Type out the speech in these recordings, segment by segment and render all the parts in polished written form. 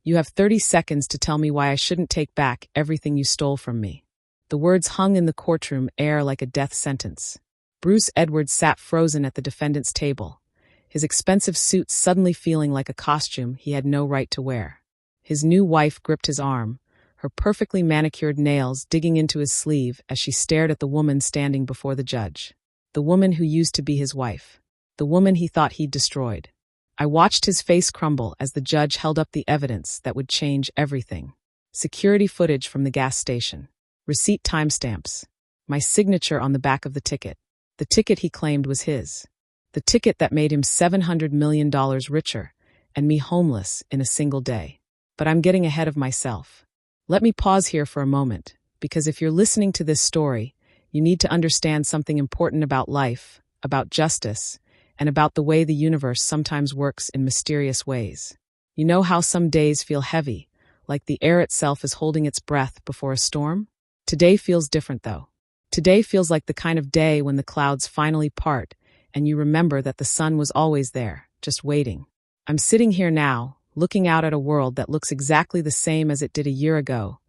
You have 30 seconds to tell me why I shouldn't take back everything you stole from me." The words hung in the courtroom air like a death sentence. Bruce Edwards sat frozen at the defendant's table, his expensive suit suddenly feeling like a costume he had no right to wear. His new wife gripped his arm, her perfectly manicured nails digging into his sleeve as she stared at the woman standing before the judge. The woman who used to be his wife. The woman he thought he'd destroyed. I watched his face crumble as the judge held up the evidence that would change everything. Security footage from the gas station. Receipt timestamps. My signature on the back of the ticket. The ticket he claimed was his. The ticket that made him $700 million richer and me homeless in a single day. But I'm getting ahead of myself. Let me pause here for a moment, because if you're listening to this story, you need to understand something important about life, about justice, and about the way the universe sometimes works in mysterious ways. You know how some days feel heavy, like the air itself is holding its breath before a storm? Today feels different, though. Today feels like the kind of day when the clouds finally part, and you remember that the sun was always there, just waiting. I'm sitting here now, looking out at a world that looks exactly the same as it did a year ago,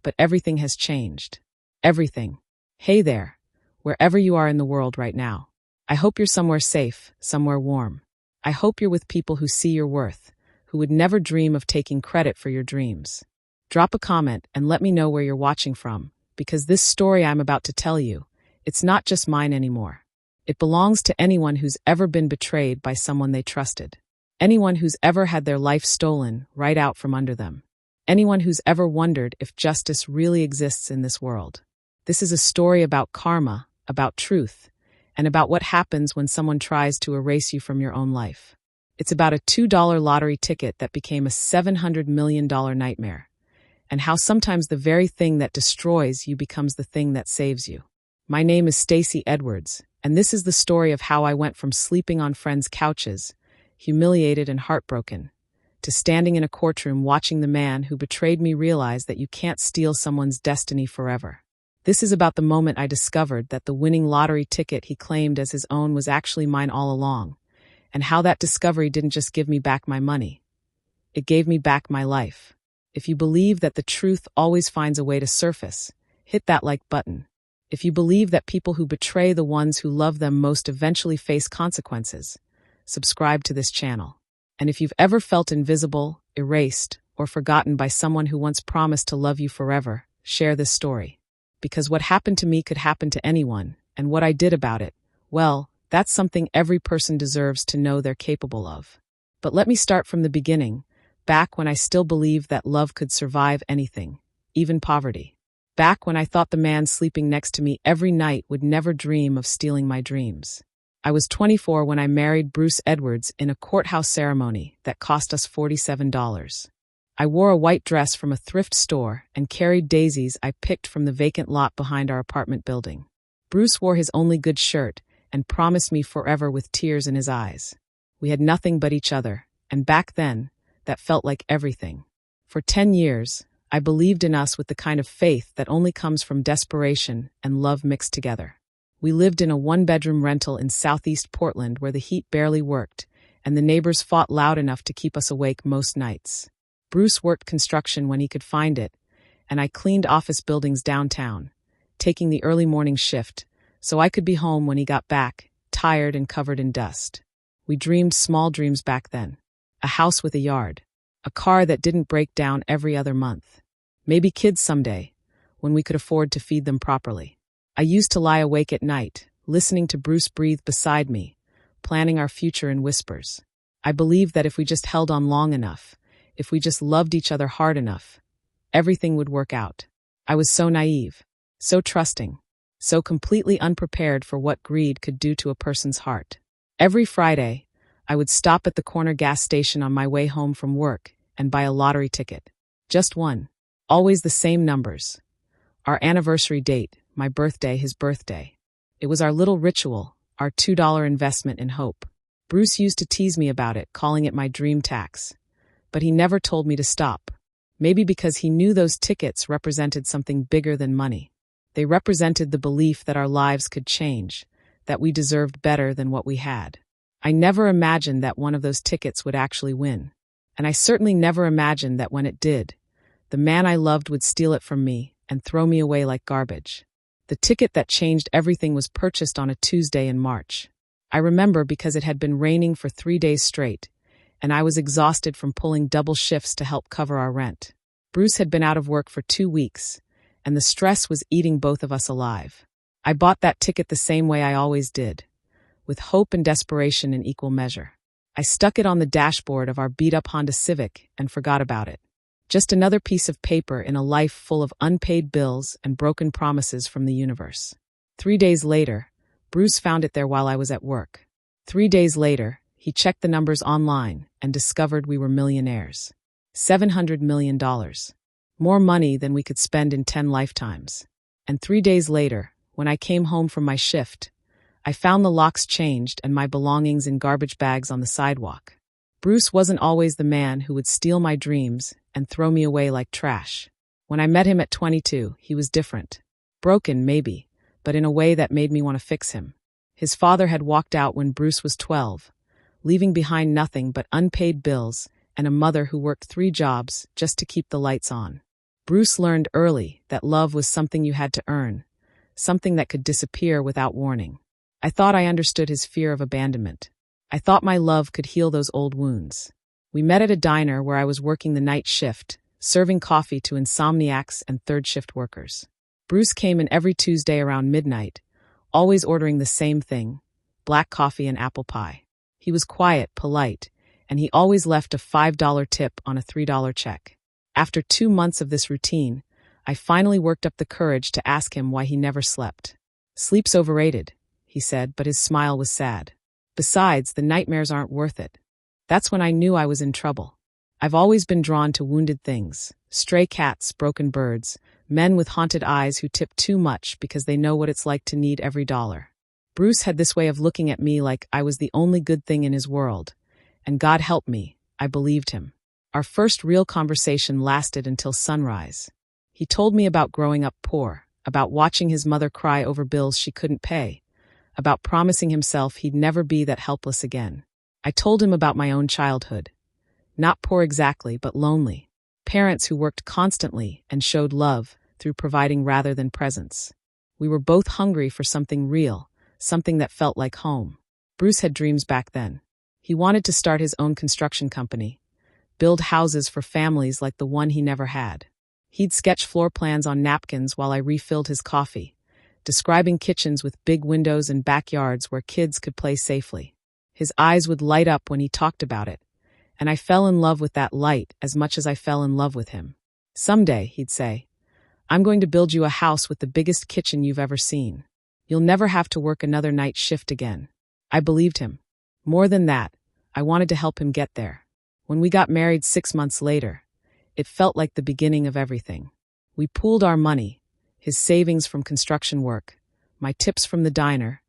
but everything has changed. Everything. Hey there, wherever you are in the world right now. I hope you're somewhere safe, somewhere warm. I hope you're with people who see your worth, who would never dream of taking credit for your dreams. Drop a comment and let me know where you're watching from, because this story I'm about to tell you, it's not just mine anymore. It belongs to anyone who's ever been betrayed by someone they trusted. Anyone who's ever had their life stolen right out from under them. Anyone who's ever wondered if justice really exists in this world. This is a story about karma, about truth, and about what happens when someone tries to erase you from your own life. It's about a $2 lottery ticket that became a $700 million nightmare, and how sometimes the very thing that destroys you becomes the thing that saves you. My name is Stacey Edwards, and this is the story of how I went from sleeping on friends' couches, humiliated and heartbroken, to standing in a courtroom watching the man who betrayed me realize that you can't steal someone's destiny forever. This is about the moment I discovered that the winning lottery ticket he claimed as his own was actually mine all along, and how that discovery didn't just give me back my money. It gave me back my life. If you believe that the truth always finds a way to surface, hit that like button. If you believe that people who betray the ones who love them most eventually face consequences, subscribe to this channel. And if you've ever felt invisible, erased, or forgotten by someone who once promised to love you forever, share this story. Because what happened to me could happen to anyone, and what I did about it, well, that's something every person deserves to know they're capable of. But let me start from the beginning, back when I still believed that love could survive anything, even poverty. Back when I thought the man sleeping next to me every night would never dream of stealing my dreams. I was 24 when I married Bruce Edwards in a courthouse ceremony that cost us $47. I wore a white dress from a thrift store and carried daisies I picked from the vacant lot behind our apartment building. Bruce wore his only good shirt and promised me forever with tears in his eyes. We had nothing but each other, and back then, that felt like everything. For 10 years, I believed in us with the kind of faith that only comes from desperation and love mixed together. We lived in a one-bedroom rental in southeast Portland where the heat barely worked, and the neighbors fought loud enough to keep us awake most nights. Bruce worked construction when he could find it, and I cleaned office buildings downtown, taking the early morning shift, so I could be home when he got back, tired and covered in dust. We dreamed small dreams back then. A house with a yard. A car that didn't break down every other month. Maybe kids someday, when we could afford to feed them properly. I used to lie awake at night, listening to Bruce breathe beside me, planning our future in whispers. I believed that if we just held on long enough, if we just loved each other hard enough, everything would work out. I was so naive, so trusting, so completely unprepared for what greed could do to a person's heart. Every Friday, I would stop at the corner gas station on my way home from work and buy a lottery ticket. Just one. Always the same numbers. Our anniversary date, my birthday, his birthday. It was our little ritual, our $2 investment in hope. Bruce used to tease me about it, calling it my dream tax. But he never told me to stop. Maybe because he knew those tickets represented something bigger than money. They represented the belief that our lives could change, that we deserved better than what we had. I never imagined that one of those tickets would actually win. And I certainly never imagined that when it did, the man I loved would steal it from me and throw me away like garbage. The ticket that changed everything was purchased on a Tuesday in March. I remember because it had been raining for 3 days straight, and I was exhausted from pulling double shifts to help cover our rent. Bruce had been out of work for 2 weeks, and the stress was eating both of us alive. I bought that ticket the same way I always did, with hope and desperation in equal measure. I stuck it on the dashboard of our beat-up Honda Civic and forgot about it. Just another piece of paper in a life full of unpaid bills and broken promises from the universe. 3 days later, Bruce found it there while I was at work. 3 days later, he checked the numbers online and discovered we were millionaires. $700 million. More money than we could spend in 10 lifetimes. And 3 days later, when I came home from my shift, I found the locks changed and my belongings in garbage bags on the sidewalk. Bruce wasn't always the man who would steal my dreams and throw me away like trash. When I met him at 22, he was different. Broken, maybe, but in a way that made me want to fix him. His father had walked out when Bruce was 12, leaving behind nothing but unpaid bills and a mother who worked 3 jobs just to keep the lights on. Bruce learned early that love was something you had to earn, something that could disappear without warning. I thought I understood his fear of abandonment. I thought my love could heal those old wounds. We met at a diner where I was working the night shift, serving coffee to insomniacs and third-shift workers. Bruce came in every Tuesday around midnight, always ordering the same thing, black coffee and apple pie. He was quiet, polite, and he always left a $5 tip on a $3 check. After 2 months of this routine, I finally worked up the courage to ask him why he never slept. "Sleep's overrated," he said, but his smile was sad. "Besides, the nightmares aren't worth it." That's when I knew I was in trouble. I've always been drawn to wounded things, stray cats, broken birds, men with haunted eyes who tip too much because they know what it's like to need every dollar. Bruce had this way of looking at me like I was the only good thing in his world, and God help me, I believed him. Our first real conversation lasted until sunrise. He told me about growing up poor, about watching his mother cry over bills she couldn't pay, about promising himself he'd never be that helpless again. I told him about my own childhood. Not poor exactly, but lonely. Parents who worked constantly and showed love through providing rather than presents. We were both hungry for something real, something that felt like home. Bruce had dreams back then. He wanted to start his own construction company, build houses for families like the one he never had. He'd sketch floor plans on napkins while I refilled his coffee, describing kitchens with big windows and backyards where kids could play safely. His eyes would light up when he talked about it, and I fell in love with that light as much as I fell in love with him. "Someday," he'd say, "I'm going to build you a house with the biggest kitchen you've ever seen. You'll never have to work another night shift again." I believed him. More than that, I wanted to help him get there. When we got married 6 months later, it felt like the beginning of everything. We pooled our money, his savings from construction work, my tips from the diner,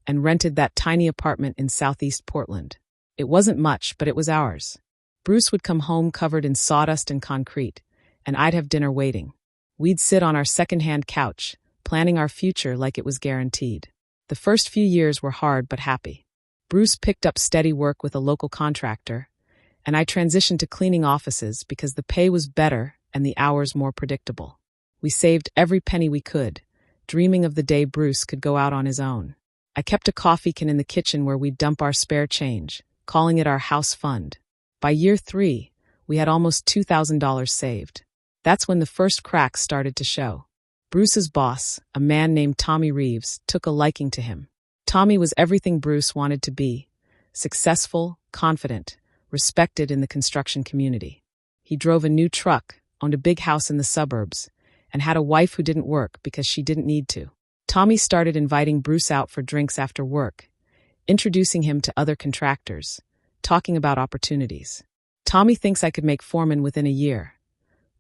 and rented that tiny apartment in southeast Portland. It wasn't much, but it was ours. Bruce would come home covered in sawdust and concrete, and I'd have dinner waiting. We'd sit on our second-hand couch, planning our future like it was guaranteed. The first few years were hard but happy. Bruce picked up steady work with a local contractor, and I transitioned to cleaning offices because the pay was better and the hours more predictable. We saved every penny we could, dreaming of the day Bruce could go out on his own. I kept a coffee can in the kitchen where we'd dump our spare change, calling it our house fund. By year 3, we had almost $2,000 saved. That's when the first cracks started to show. Bruce's boss, a man named Tommy Reeves, took a liking to him. Tommy was everything Bruce wanted to be: successful, confident, respected in the construction community. He drove a new truck, owned a big house in the suburbs, and had a wife who didn't work because she didn't need to. Tommy started inviting Bruce out for drinks after work, introducing him to other contractors, talking about opportunities. "Tommy thinks I could make foreman within a year,"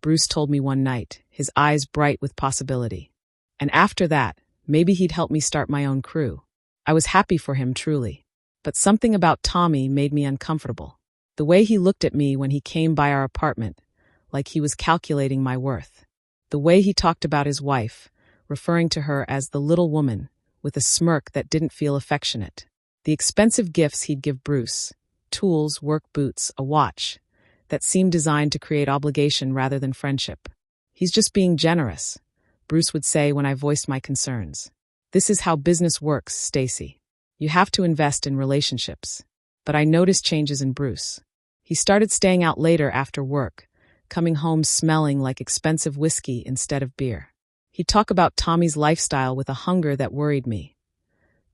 Bruce told me one night, his eyes bright with possibility. And after that, maybe he'd help me start my own crew. I was happy for him, truly. But something about Tommy made me uncomfortable. The way he looked at me when he came by our apartment, like he was calculating my worth. The way he talked about his wife, referring to her as the little woman, with a smirk that didn't feel affectionate. The expensive gifts he'd give Bruce, tools, work boots, a watch, that seemed designed to create obligation rather than friendship. "He's just being generous," Bruce would say when I voiced my concerns. "This is how business works, Stacy. You have to invest in relationships." But I noticed changes in Bruce. He started staying out later after work, coming home smelling like expensive whiskey instead of beer. He'd talk about Tommy's lifestyle with a hunger that worried me.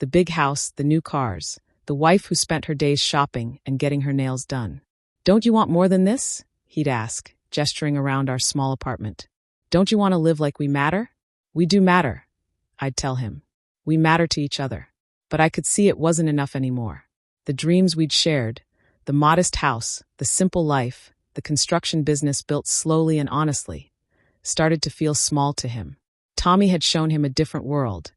The big house, the new cars, the wife who spent her days shopping and getting her nails done. "Don't you want more than this?" he'd ask, gesturing around our small apartment. "Don't you want to live like we matter?" "We do matter," I'd tell him. "We matter to each other." But I could see it wasn't enough anymore. The dreams we'd shared, the modest house, the simple life, the construction business built slowly and honestly, started to feel small to him. Tommy had shown him a different world,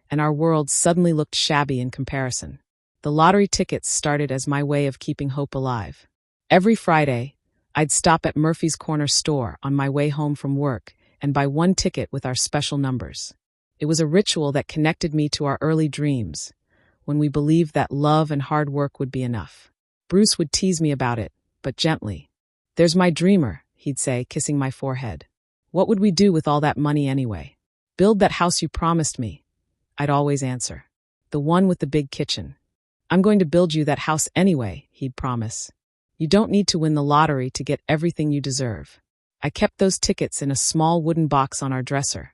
and our world suddenly looked shabby in comparison. The lottery tickets started as my way of keeping hope alive. Every Friday, I'd stop at Murphy's Corner store on my way home from work and buy one ticket with our special numbers. It was a ritual that connected me to our early dreams, when we believed that love and hard work would be enough. Bruce would tease me about it, but gently. "There's my dreamer," he'd say, kissing my forehead. "What would we do with all that money anyway?" "Build that house you promised me," I'd always answer. "The one with the big kitchen." "I'm going to build you that house anyway," he'd promise. "You don't need to win the lottery to get everything you deserve." I kept those tickets in a small wooden box on our dresser,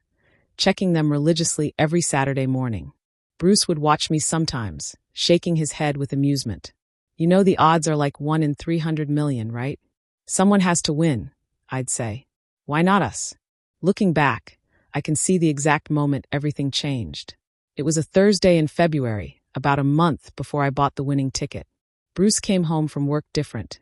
checking them religiously every Saturday morning. Bruce would watch me sometimes, shaking his head with amusement. "You know the odds are like 1 in 300 million, right? Someone has to win," I'd say. "Why not us?" Looking back, I can see the exact moment everything changed. It was a Thursday in February, about a month before I bought the winning ticket. Bruce came home from work different,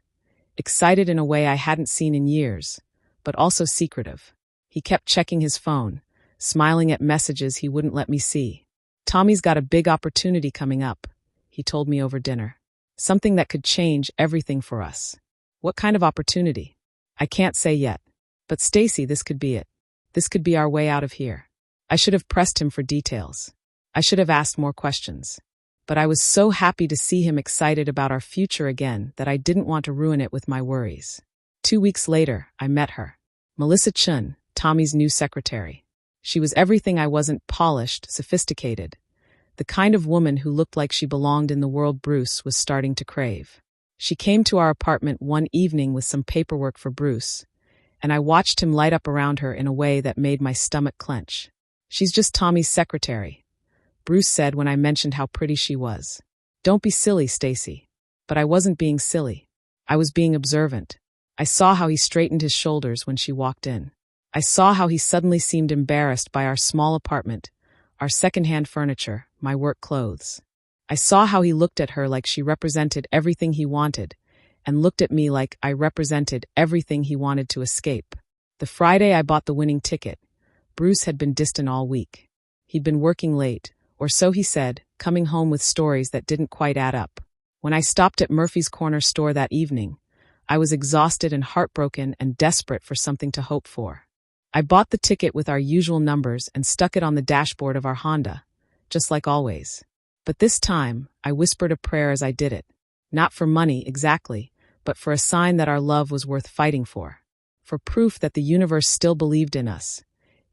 excited in a way I hadn't seen in years, but also secretive. He kept checking his phone, smiling at messages he wouldn't let me see. "Tommy's got a big opportunity coming up," he told me over dinner. "Something that could change everything for us." "What kind of opportunity?" "I can't say yet. But Stacy, this could be it. This could be our way out of here." I should have pressed him for details. I should have asked more questions. But I was so happy to see him excited about our future again that I didn't want to ruin it with my worries. 2 weeks later, I met her. Melissa Chun, Tommy's new secretary. She was everything I wasn't: polished, sophisticated. The kind of woman who looked like she belonged in the world Bruce was starting to crave. She came to our apartment one evening with some paperwork for Bruce, and I watched him light up around her in a way that made my stomach clench. "She's just Tommy's secretary," Bruce said when I mentioned how pretty she was. "Don't be silly, Stacy." But I wasn't being silly. I was being observant. I saw how he straightened his shoulders when she walked in. I saw how he suddenly seemed embarrassed by our small apartment, our secondhand furniture, my work clothes. I saw how he looked at her like she represented everything he wanted, and looked at me like I represented everything he wanted to escape. The Friday I bought the winning ticket, Bruce had been distant all week. He'd been working late, or so he said, coming home with stories that didn't quite add up. When I stopped at Murphy's Corner store that evening, I was exhausted and heartbroken and desperate for something to hope for. I bought the ticket with our usual numbers and stuck it on the dashboard of our Honda, just like always. But this time, I whispered a prayer as I did it. Not for money, exactly, but for a sign that our love was worth fighting for. For proof that the universe still believed in us,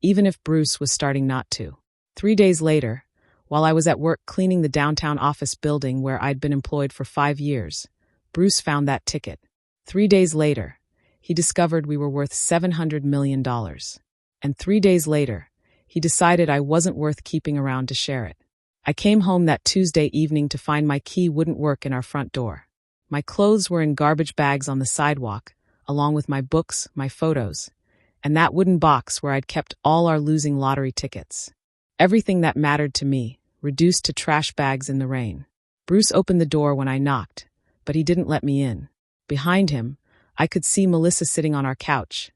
even if Bruce was starting not to. 3 days later, while I was at work cleaning the downtown office building where I'd been employed for 5 years, Bruce found that ticket. 3 days later, he discovered we were worth $700 million. And 3 days later, he decided I wasn't worth keeping around to share it. I came home that Tuesday evening to find my key wouldn't work in our front door. My clothes were in garbage bags on the sidewalk, along with my books, my photos, and that wooden box where I'd kept all our losing lottery tickets. Everything that mattered to me, reduced to trash bags in the rain. Bruce opened the door when I knocked, but he didn't let me in. Behind him, I could see Melissa sitting on our couch,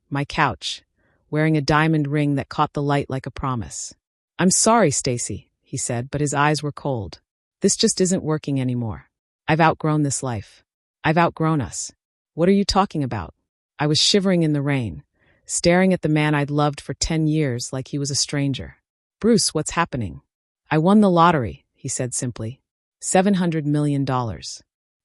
my couch, wearing a diamond ring that caught the light like a promise. "I'm sorry, Stacy," he said, but his eyes were cold. "This just isn't working anymore. I've outgrown this life. I've outgrown us." "What are you talking about?" I was shivering in the rain, staring at the man I'd loved for 10 years like he was a stranger. "Bruce, what's happening?" "I won the lottery," he said simply. $700 million.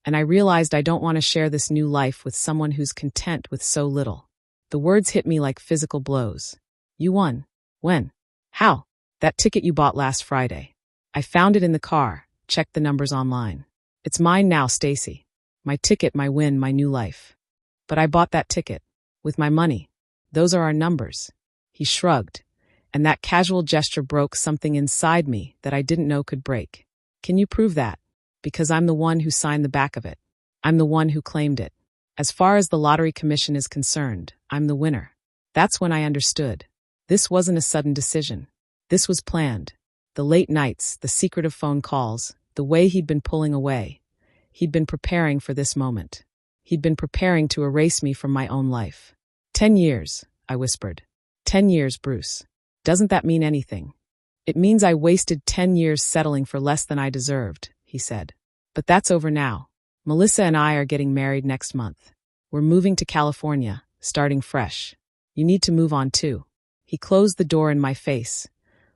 And I realized I don't want to share this new life with someone who's content with so little. The words hit me like physical blows. You won. When? How? That ticket you bought last Friday. I found it in the car, checked the numbers online. It's mine now, Stacy. My ticket, my win, my new life. But I bought that ticket. With my money. Those are our numbers. He shrugged, and that casual gesture broke something inside me that I didn't know could break. Can you prove that? Because I'm the one who signed the back of it. I'm the one who claimed it. As far as the lottery commission is concerned, I'm the winner. That's when I understood. This wasn't a sudden decision. This was planned. The late nights, the secretive phone calls, the way he'd been pulling away. He'd been preparing for this moment. He'd been preparing to erase me from my own life. 10 years, I whispered. 10 years, Bruce. Doesn't that mean anything? It means I wasted 10 years settling for less than I deserved, he said. But that's over now. Melissa and I are getting married next month. We're moving to California, starting fresh. You need to move on too. He closed the door in my face,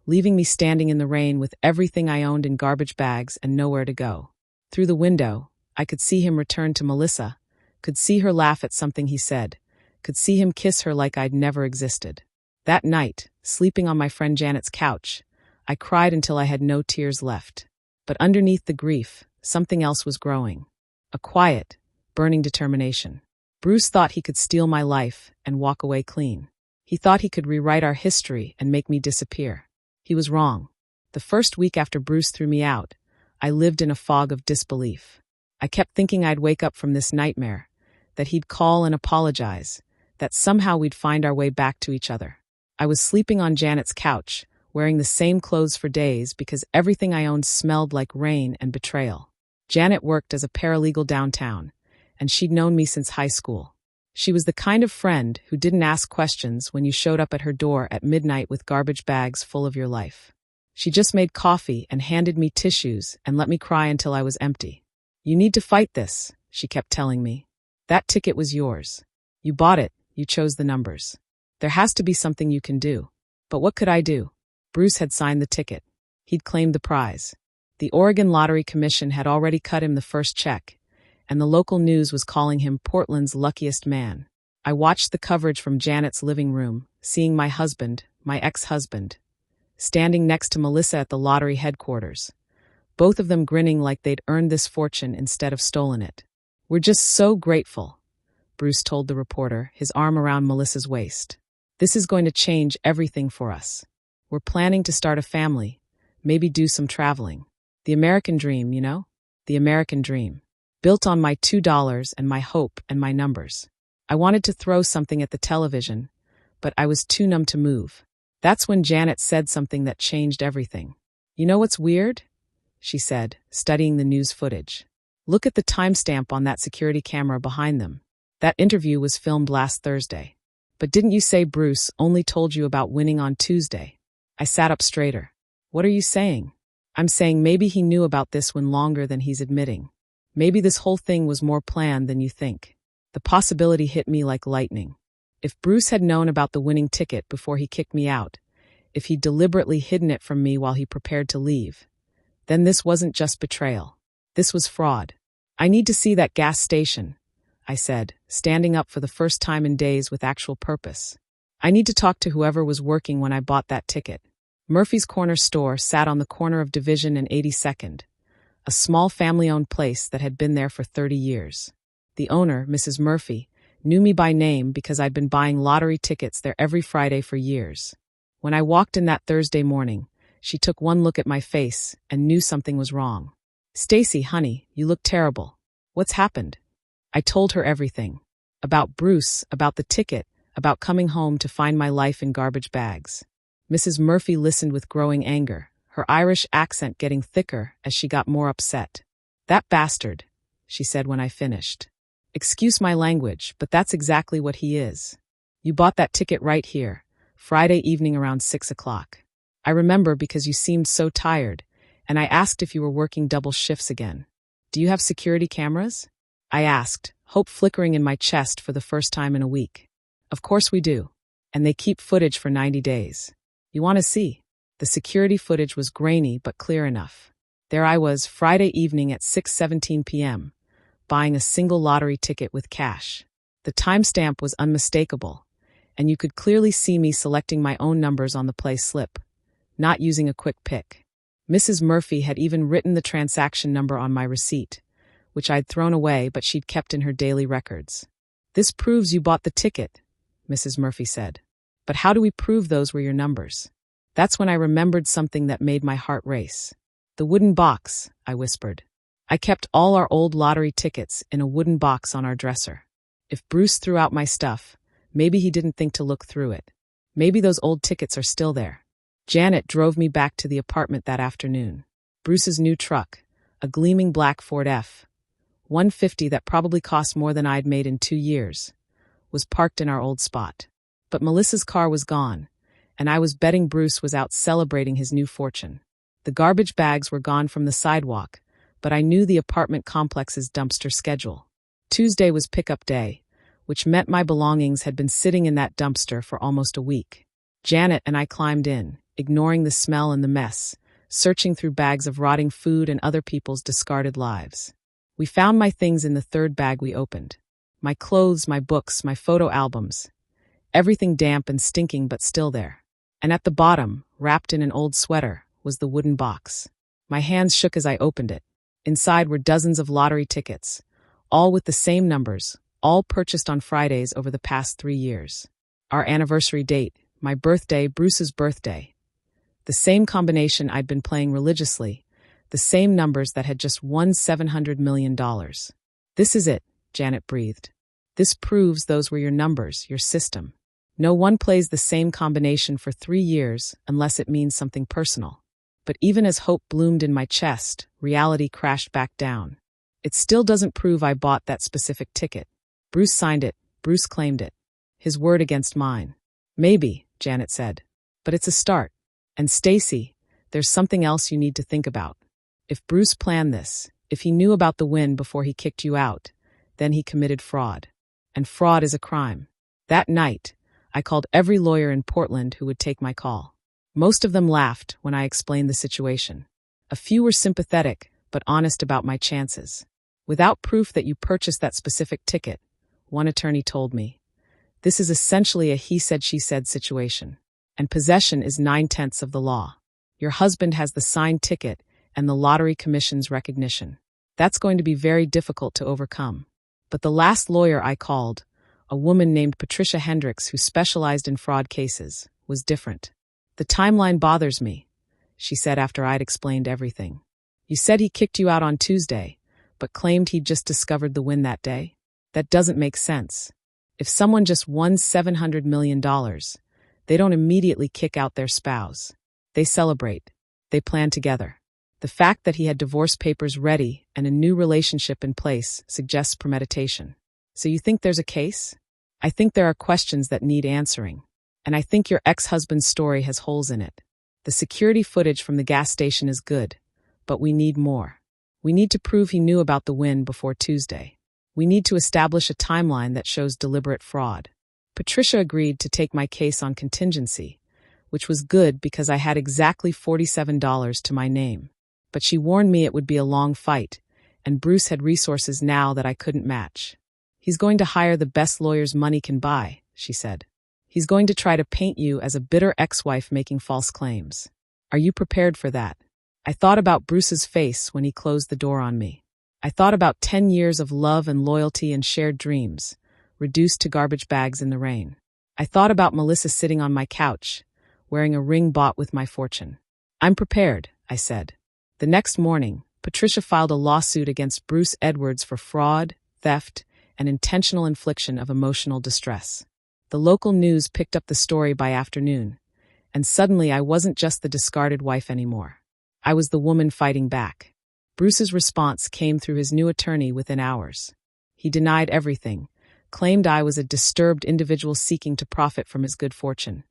leaving me standing in the rain with everything I owned in garbage bags and nowhere to go. Through the window, I could see him return to Melissa, could see her laugh at something he said, could see him kiss her like I'd never existed. That night, sleeping on my friend Janet's couch, I cried until I had no tears left. But underneath the grief, something else was growing. A quiet, burning determination. Bruce thought he could steal my life and walk away clean. He thought he could rewrite our history and make me disappear. He was wrong. The first week after Bruce threw me out, I lived in a fog of disbelief. I kept thinking I'd wake up from this nightmare, that he'd call and apologize, that somehow we'd find our way back to each other. I was sleeping on Janet's couch, wearing the same clothes for days because everything I owned smelled like rain and betrayal. Janet worked as a paralegal downtown, and she'd known me since high school. She was the kind of friend who didn't ask questions when you showed up at her door at midnight with garbage bags full of your life. She just made coffee and handed me tissues and let me cry until I was empty. You need to fight this, she kept telling me. That ticket was yours. You bought it, you chose the numbers. There has to be something you can do. But what could I do? Bruce had signed the ticket. He'd claimed the prize. The Oregon Lottery Commission had already cut him the first check, and the local news was calling him Portland's luckiest man. I watched the coverage from Janet's living room, seeing my husband, my ex-husband, standing next to Melissa at the lottery headquarters, both of them grinning like they'd earned this fortune instead of stolen it. We're just so grateful, Bruce told the reporter, his arm around Melissa's waist. This is going to change everything for us. We're planning to start a family, maybe do some traveling. The American dream, you know? The American dream. Built on my $2 and my hope and my numbers. I wanted to throw something at the television, but I was too numb to move. That's when Janet said something that changed everything. You know what's weird? She said, studying the news footage. Look at the timestamp on that security camera behind them. That interview was filmed last Thursday. But didn't you say Bruce only told you about winning on Tuesday? I sat up straighter. What are you saying? I'm saying maybe he knew about this one longer than he's admitting. Maybe this whole thing was more planned than you think. The possibility hit me like lightning. If Bruce had known about the winning ticket before he kicked me out, if he'd deliberately hidden it from me while he prepared to leave, then this wasn't just betrayal. This was fraud. I need to see that gas station, I said, standing up for the first time in days with actual purpose. I need to talk to whoever was working when I bought that ticket. Murphy's Corner store sat on the corner of Division and 82nd, a small family-owned place that had been there for 30 years. The owner, Mrs. Murphy, knew me by name because I'd been buying lottery tickets there every Friday for years. When I walked in that Thursday morning, she took one look at my face and knew something was wrong. Stacy, honey, you look terrible. What's happened? I told her everything. About Bruce, about the ticket, about coming home to find my life in garbage bags. Mrs. Murphy listened with growing anger, her Irish accent getting thicker as she got more upset. That bastard, she said when I finished. Excuse my language, but that's exactly what he is. You bought that ticket right here, Friday evening around 6 o'clock. I remember because you seemed so tired, and I asked if you were working double shifts again. Do you have security cameras? I asked, hope flickering in my chest for the first time in a week. Of course we do. And they keep footage for 90 days. You want to see? The security footage was grainy but clear enough. There I was, Friday evening at 6:17 p.m., buying a single lottery ticket with cash. The timestamp was unmistakable, and you could clearly see me selecting my own numbers on the play slip, not using a quick pick. Mrs. Murphy had even written the transaction number on my receipt, which I'd thrown away but she'd kept in her daily records. "This proves you bought the ticket," Mrs. Murphy said. "But how do we prove those were your numbers?" That's when I remembered something that made my heart race. "The wooden box," I whispered. I kept all our old lottery tickets in a wooden box on our dresser. If Bruce threw out my stuff, maybe he didn't think to look through it. Maybe those old tickets are still there. Janet drove me back to the apartment that afternoon. Bruce's new truck, a gleaming black Ford F-150 that probably cost more than I'd made in 2 years, was parked in our old spot. But Melissa's car was gone, and I was betting Bruce was out celebrating his new fortune. The garbage bags were gone from the sidewalk, but I knew the apartment complex's dumpster schedule. Tuesday was pickup day, which meant my belongings had been sitting in that dumpster for almost a week. Janet and I climbed in, ignoring the smell and the mess, searching through bags of rotting food and other people's discarded lives. We found my things in the third bag we opened. My clothes, my books, my photo albums. Everything damp and stinking but still there. And at the bottom, wrapped in an old sweater, was the wooden box. My hands shook as I opened it. Inside were dozens of lottery tickets, all with the same numbers, all purchased on Fridays over the past 3 years. Our anniversary date, my birthday, Bruce's birthday. The same combination I'd been playing religiously, the same numbers that had just won $700 million. "This is it," Janet breathed. "This proves those were your numbers, your system. No one plays the same combination for 3 years unless it means something personal." But even as hope bloomed in my chest, reality crashed back down. "It still doesn't prove I bought that specific ticket. Bruce signed it, Bruce claimed it. His word against mine." "Maybe," Janet said. "But it's a start. And Stacy, there's something else you need to think about. If Bruce planned this, if he knew about the win before he kicked you out, then he committed fraud. And fraud is a crime." That night, I called every lawyer in Portland who would take my call. Most of them laughed when I explained the situation. A few were sympathetic, but honest about my chances. "Without proof that you purchased that specific ticket," one attorney told me, "this is essentially a he-said-she-said situation. And possession is 9/10 of the law. Your husband has the signed ticket and the Lottery Commission's recognition. That's going to be very difficult to overcome." But the last lawyer I called, a woman named Patricia Hendricks who specialized in fraud cases, was different. "The timeline bothers me," she said after I'd explained everything. "You said he kicked you out on Tuesday, but claimed he'd just discovered the win that day? That doesn't make sense. If someone just won $700 million, they don't immediately kick out their spouse. They celebrate. They plan together. The fact that he had divorce papers ready and a new relationship in place suggests premeditation. So you think there's a case? I think there are questions that need answering. And I think your ex-husband's story has holes in it. The security footage from the gas station is good, but we need more. We need to prove he knew about the win before Tuesday. We need to establish a timeline that shows deliberate fraud." Patricia agreed to take my case on contingency, which was good because I had exactly $47 to my name. But she warned me it would be a long fight, and Bruce had resources now that I couldn't match. "He's going to hire the best lawyers money can buy," she said. "He's going to try to paint you as a bitter ex-wife making false claims. Are you prepared for that?" I thought about Bruce's face when he closed the door on me. I thought about 10 years of love and loyalty and shared dreams, reduced to garbage bags in the rain. I thought about Melissa sitting on my couch, wearing a ring bought with my fortune. "I'm prepared," I said. The next morning, Patricia filed a lawsuit against Bruce Edwards for fraud, theft, and intentional infliction of emotional distress. The local news picked up the story by afternoon, and suddenly I wasn't just the discarded wife anymore. I was the woman fighting back. Bruce's response came through his new attorney within hours. He denied everything, claimed I was a disturbed individual seeking to profit from his good fortune,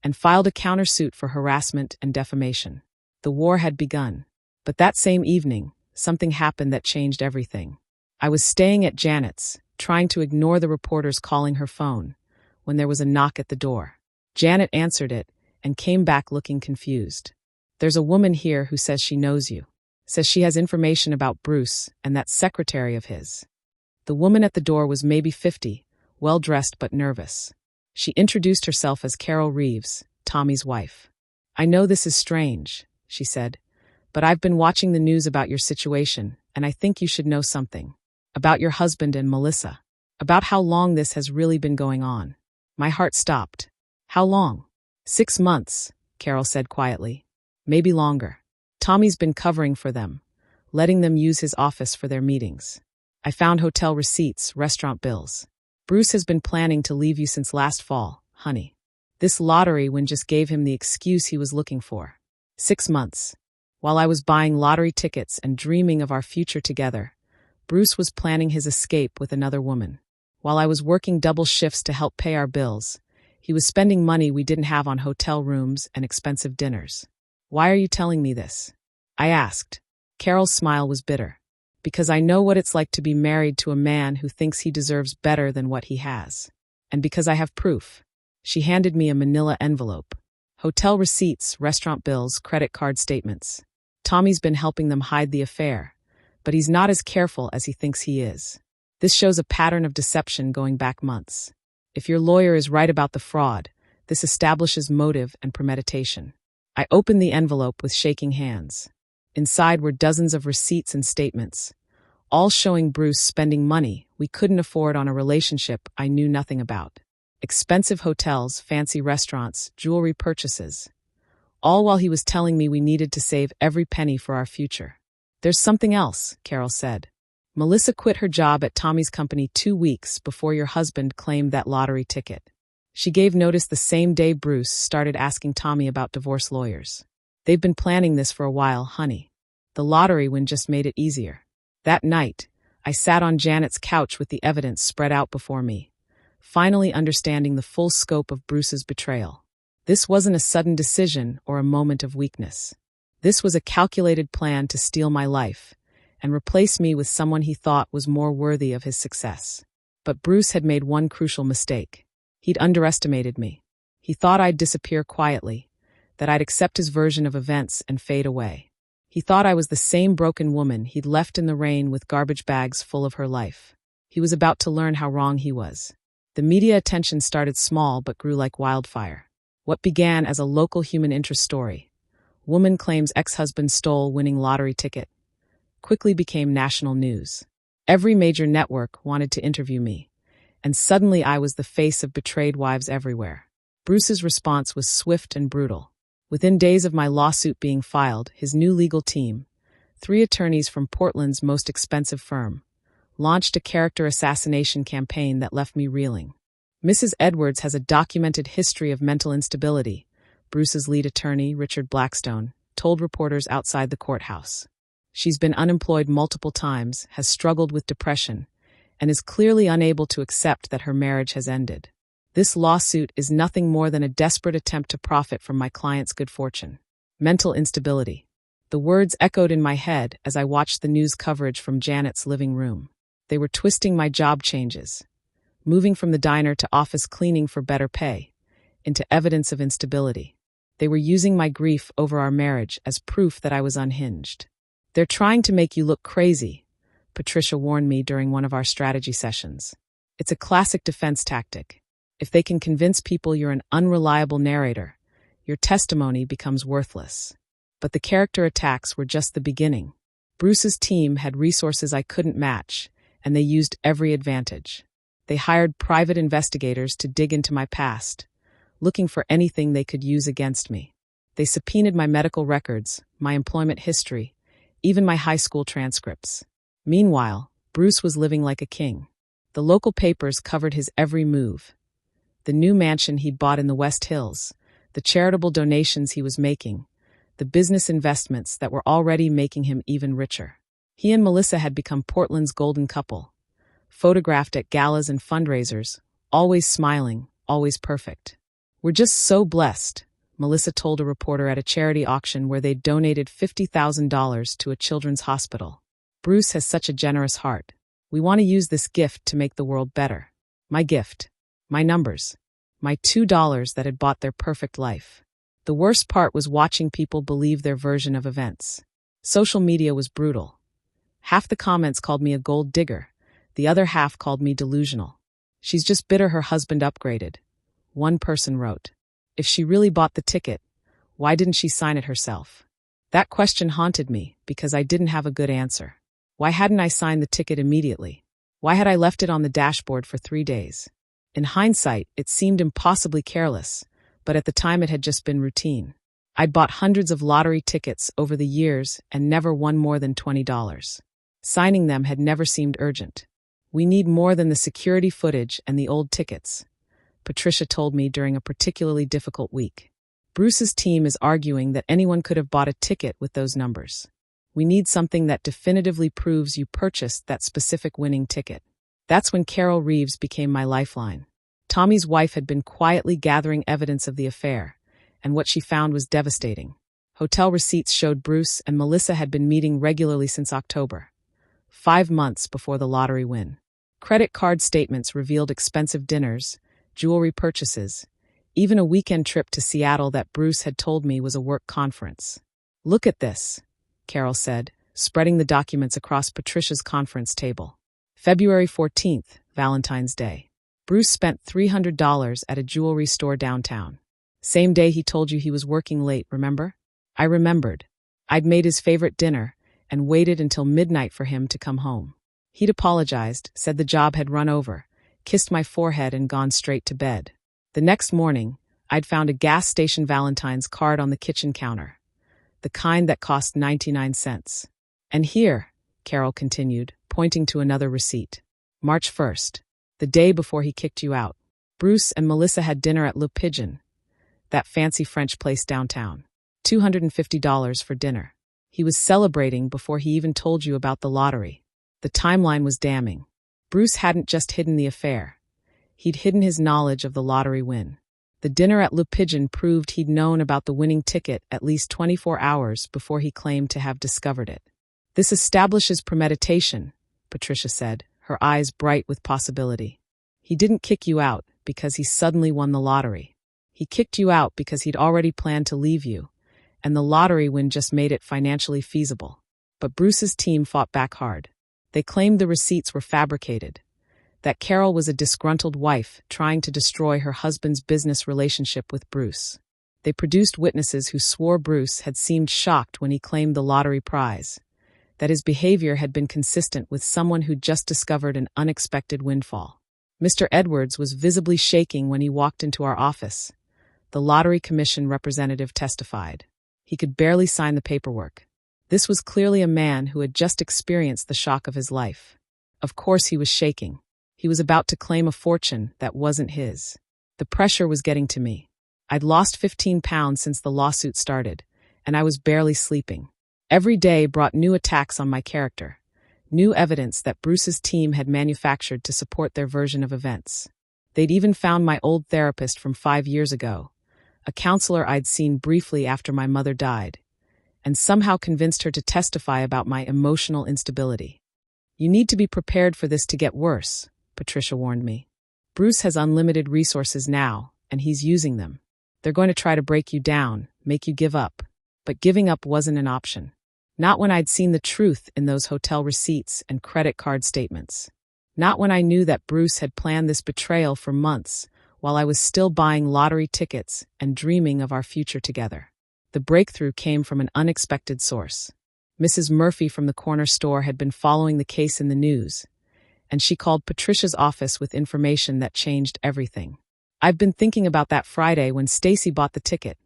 and filed a countersuit for harassment and defamation. The war had begun. But that same evening, something happened that changed everything. I was staying at Janet's, trying to ignore the reporters calling her phone, when there was a knock at the door. Janet answered it and came back looking confused. "There's a woman here who says she knows you. Says she has information about Bruce and that secretary of his." The woman at the door was maybe 50, well-dressed but nervous. She introduced herself as Carol Reeves, Tommy's wife. "I know this is strange," she said, "but I've been watching the news about your situation, and I think you should know something. About your husband and Melissa. About how long this has really been going on." My heart stopped. "How long?" "6 months," Carol said quietly. "Maybe longer. Tommy's been covering for them, letting them use his office for their meetings. I found hotel receipts, restaurant bills. Bruce has been planning to leave you since last fall, honey. This lottery win just gave him the excuse he was looking for. 6 months. While I was buying lottery tickets and dreaming of our future together, Bruce was planning his escape with another woman. While I was working double shifts to help pay our bills, he was spending money we didn't have on hotel rooms and expensive dinners. "Why are you telling me this?" I asked. Carol's smile was bitter. "Because I know what it's like to be married to a man who thinks he deserves better than what he has. And because I have proof." She handed me a manila envelope. Hotel receipts, restaurant bills, credit card statements. Tommy's been helping them hide the affair, but he's not as careful as he thinks he is. This shows a pattern of deception going back months. If your lawyer is right about the fraud, this establishes motive and premeditation. I opened the envelope with shaking hands. Inside were dozens of receipts and statements, all showing Bruce spending money we couldn't afford on a relationship I knew nothing about. Expensive hotels, fancy restaurants, jewelry purchases. All while he was telling me we needed to save every penny for our future. "There's something else," Carol said. "Melissa quit her job at Tommy's company 2 weeks before your husband claimed that lottery ticket. She gave notice the same day Bruce started asking Tommy about divorce lawyers. They've been planning this for a while, honey. The lottery win just made it easier." That night, I sat on Janet's couch with the evidence spread out before me, finally understanding the full scope of Bruce's betrayal. This wasn't a sudden decision or a moment of weakness. This was a calculated plan to steal my life and replace me with someone he thought was more worthy of his success. But Bruce had made one crucial mistake. He'd underestimated me. He thought I'd disappear quietly, that I'd accept his version of events and fade away. He thought I was the same broken woman he'd left in the rain with garbage bags full of her life. He was about to learn how wrong he was. The media attention started small but grew like wildfire. What began as a local human interest story, woman claims ex-husband stole winning lottery ticket, quickly became national news. Every major network wanted to interview me, and suddenly I was the face of betrayed wives everywhere. Bruce's response was swift and brutal. Within days of my lawsuit being filed, his new legal team, 3 attorneys from Portland's most expensive firm, launched a character assassination campaign that left me reeling. "Mrs. Edwards has a documented history of mental instability," Bruce's lead attorney, Richard Blackstone, told reporters outside the courthouse. "She's been unemployed multiple times, has struggled with depression, and is clearly unable to accept that her marriage has ended. This lawsuit is nothing more than a desperate attempt to profit from my client's good fortune." Mental instability. The words echoed in my head as I watched the news coverage from Janet's living room. They were twisting my job changes, moving from the diner to office cleaning for better pay, into evidence of instability. They were using my grief over our marriage as proof that I was unhinged. "They're trying to make you look crazy," Patricia warned me during one of our strategy sessions. "It's a classic defense tactic. If they can convince people you're an unreliable narrator, your testimony becomes worthless." But the character attacks were just the beginning. Bruce's team had resources I couldn't match, and they used every advantage. They hired private investigators to dig into my past, looking for anything they could use against me. They subpoenaed my medical records, my employment history, even my high school transcripts. Meanwhile, Bruce was living like a king. The local papers covered his every move. The new mansion he'd bought in the West Hills, the charitable donations he was making, the business investments that were already making him even richer. He and Melissa had become Portland's golden couple, photographed at galas and fundraisers, always smiling, always perfect. "We're just so blessed," Melissa told a reporter at a charity auction where they'd donated $50,000 to a children's hospital. "Bruce has such a generous heart. We want to use this gift to make the world better." My gift. My numbers. My $2 that had bought their perfect life. The worst part was watching people believe their version of events. Social media was brutal. Half the comments called me a gold digger. The other half called me delusional. She's just bitter her husband upgraded. One person wrote, if she really bought the ticket, why didn't she sign it herself? That question haunted me because I didn't have a good answer. Why hadn't I signed the ticket immediately? Why had I left it on the dashboard for 3 days? In hindsight, it seemed impossibly careless, but at the time it had just been routine. I'd bought hundreds of lottery tickets over the years and never won more than $20. Signing them had never seemed urgent. We need more than the security footage and the old tickets, Patricia told me during a particularly difficult week. Bruce's team is arguing that anyone could have bought a ticket with those numbers. We need something that definitively proves you purchased that specific winning ticket. That's when Carol Reeves became my lifeline. Tommy's wife had been quietly gathering evidence of the affair, and what she found was devastating. Hotel receipts showed Bruce and Melissa had been meeting regularly since October, 5 months before the lottery win. Credit card statements revealed expensive dinners, jewelry purchases, even a weekend trip to Seattle that Bruce had told me was a work conference. Look at this, Carol said, spreading the documents across Patricia's conference table. February 14th, Valentine's Day. Bruce spent $300 at a jewelry store downtown. Same day he told you he was working late, remember? I remembered. I'd made his favorite dinner and waited until midnight for him to come home. He'd apologized, said the job had run over, kissed my forehead and gone straight to bed. The next morning, I'd found a gas station Valentine's card on the kitchen counter, the kind that cost 99 cents. And here, Carol continued, pointing to another receipt. March 1st, the day before he kicked you out. Bruce and Melissa had dinner at Le Pigeon, that fancy French place downtown. $250 for dinner. He was celebrating before he even told you about the lottery. The timeline was damning. Bruce hadn't just hidden the affair. He'd hidden his knowledge of the lottery win. The dinner at Le Pigeon proved he'd known about the winning ticket at least 24 hours before he claimed to have discovered it. This establishes premeditation, Patricia said, her eyes bright with possibility. He didn't kick you out because he suddenly won the lottery. He kicked you out because he'd already planned to leave you, and the lottery win just made it financially feasible. But Bruce's team fought back hard. They claimed the receipts were fabricated, that Carol was a disgruntled wife trying to destroy her husband's business relationship with Bruce. They produced witnesses who swore Bruce had seemed shocked when he claimed the lottery prize, that his behavior had been consistent with someone who'd just discovered an unexpected windfall. Mr. Edwards was visibly shaking when he walked into our office. The Lottery Commission representative testified. He could barely sign the paperwork. This was clearly a man who had just experienced the shock of his life. Of course he was shaking. He was about to claim a fortune that wasn't his. The pressure was getting to me. I'd lost 15 pounds since the lawsuit started, and I was barely sleeping. Every day brought new attacks on my character, new evidence that Bruce's team had manufactured to support their version of events. They'd even found my old therapist from 5 years ago, a counselor I'd seen briefly after my mother died, and somehow convinced her to testify about my emotional instability. You need to be prepared for this to get worse, Patricia warned me. Bruce has unlimited resources now, and he's using them. They're going to try to break you down, make you give up. But giving up wasn't an option. Not when I'd seen the truth in those hotel receipts and credit card statements. Not when I knew that Bruce had planned this betrayal for months, while I was still buying lottery tickets and dreaming of our future together. The breakthrough came from an unexpected source. Mrs. Murphy from the corner store had been following the case in the news, and she called Patricia's office with information that changed everything. I've been thinking about that Friday when Stacy bought the ticket,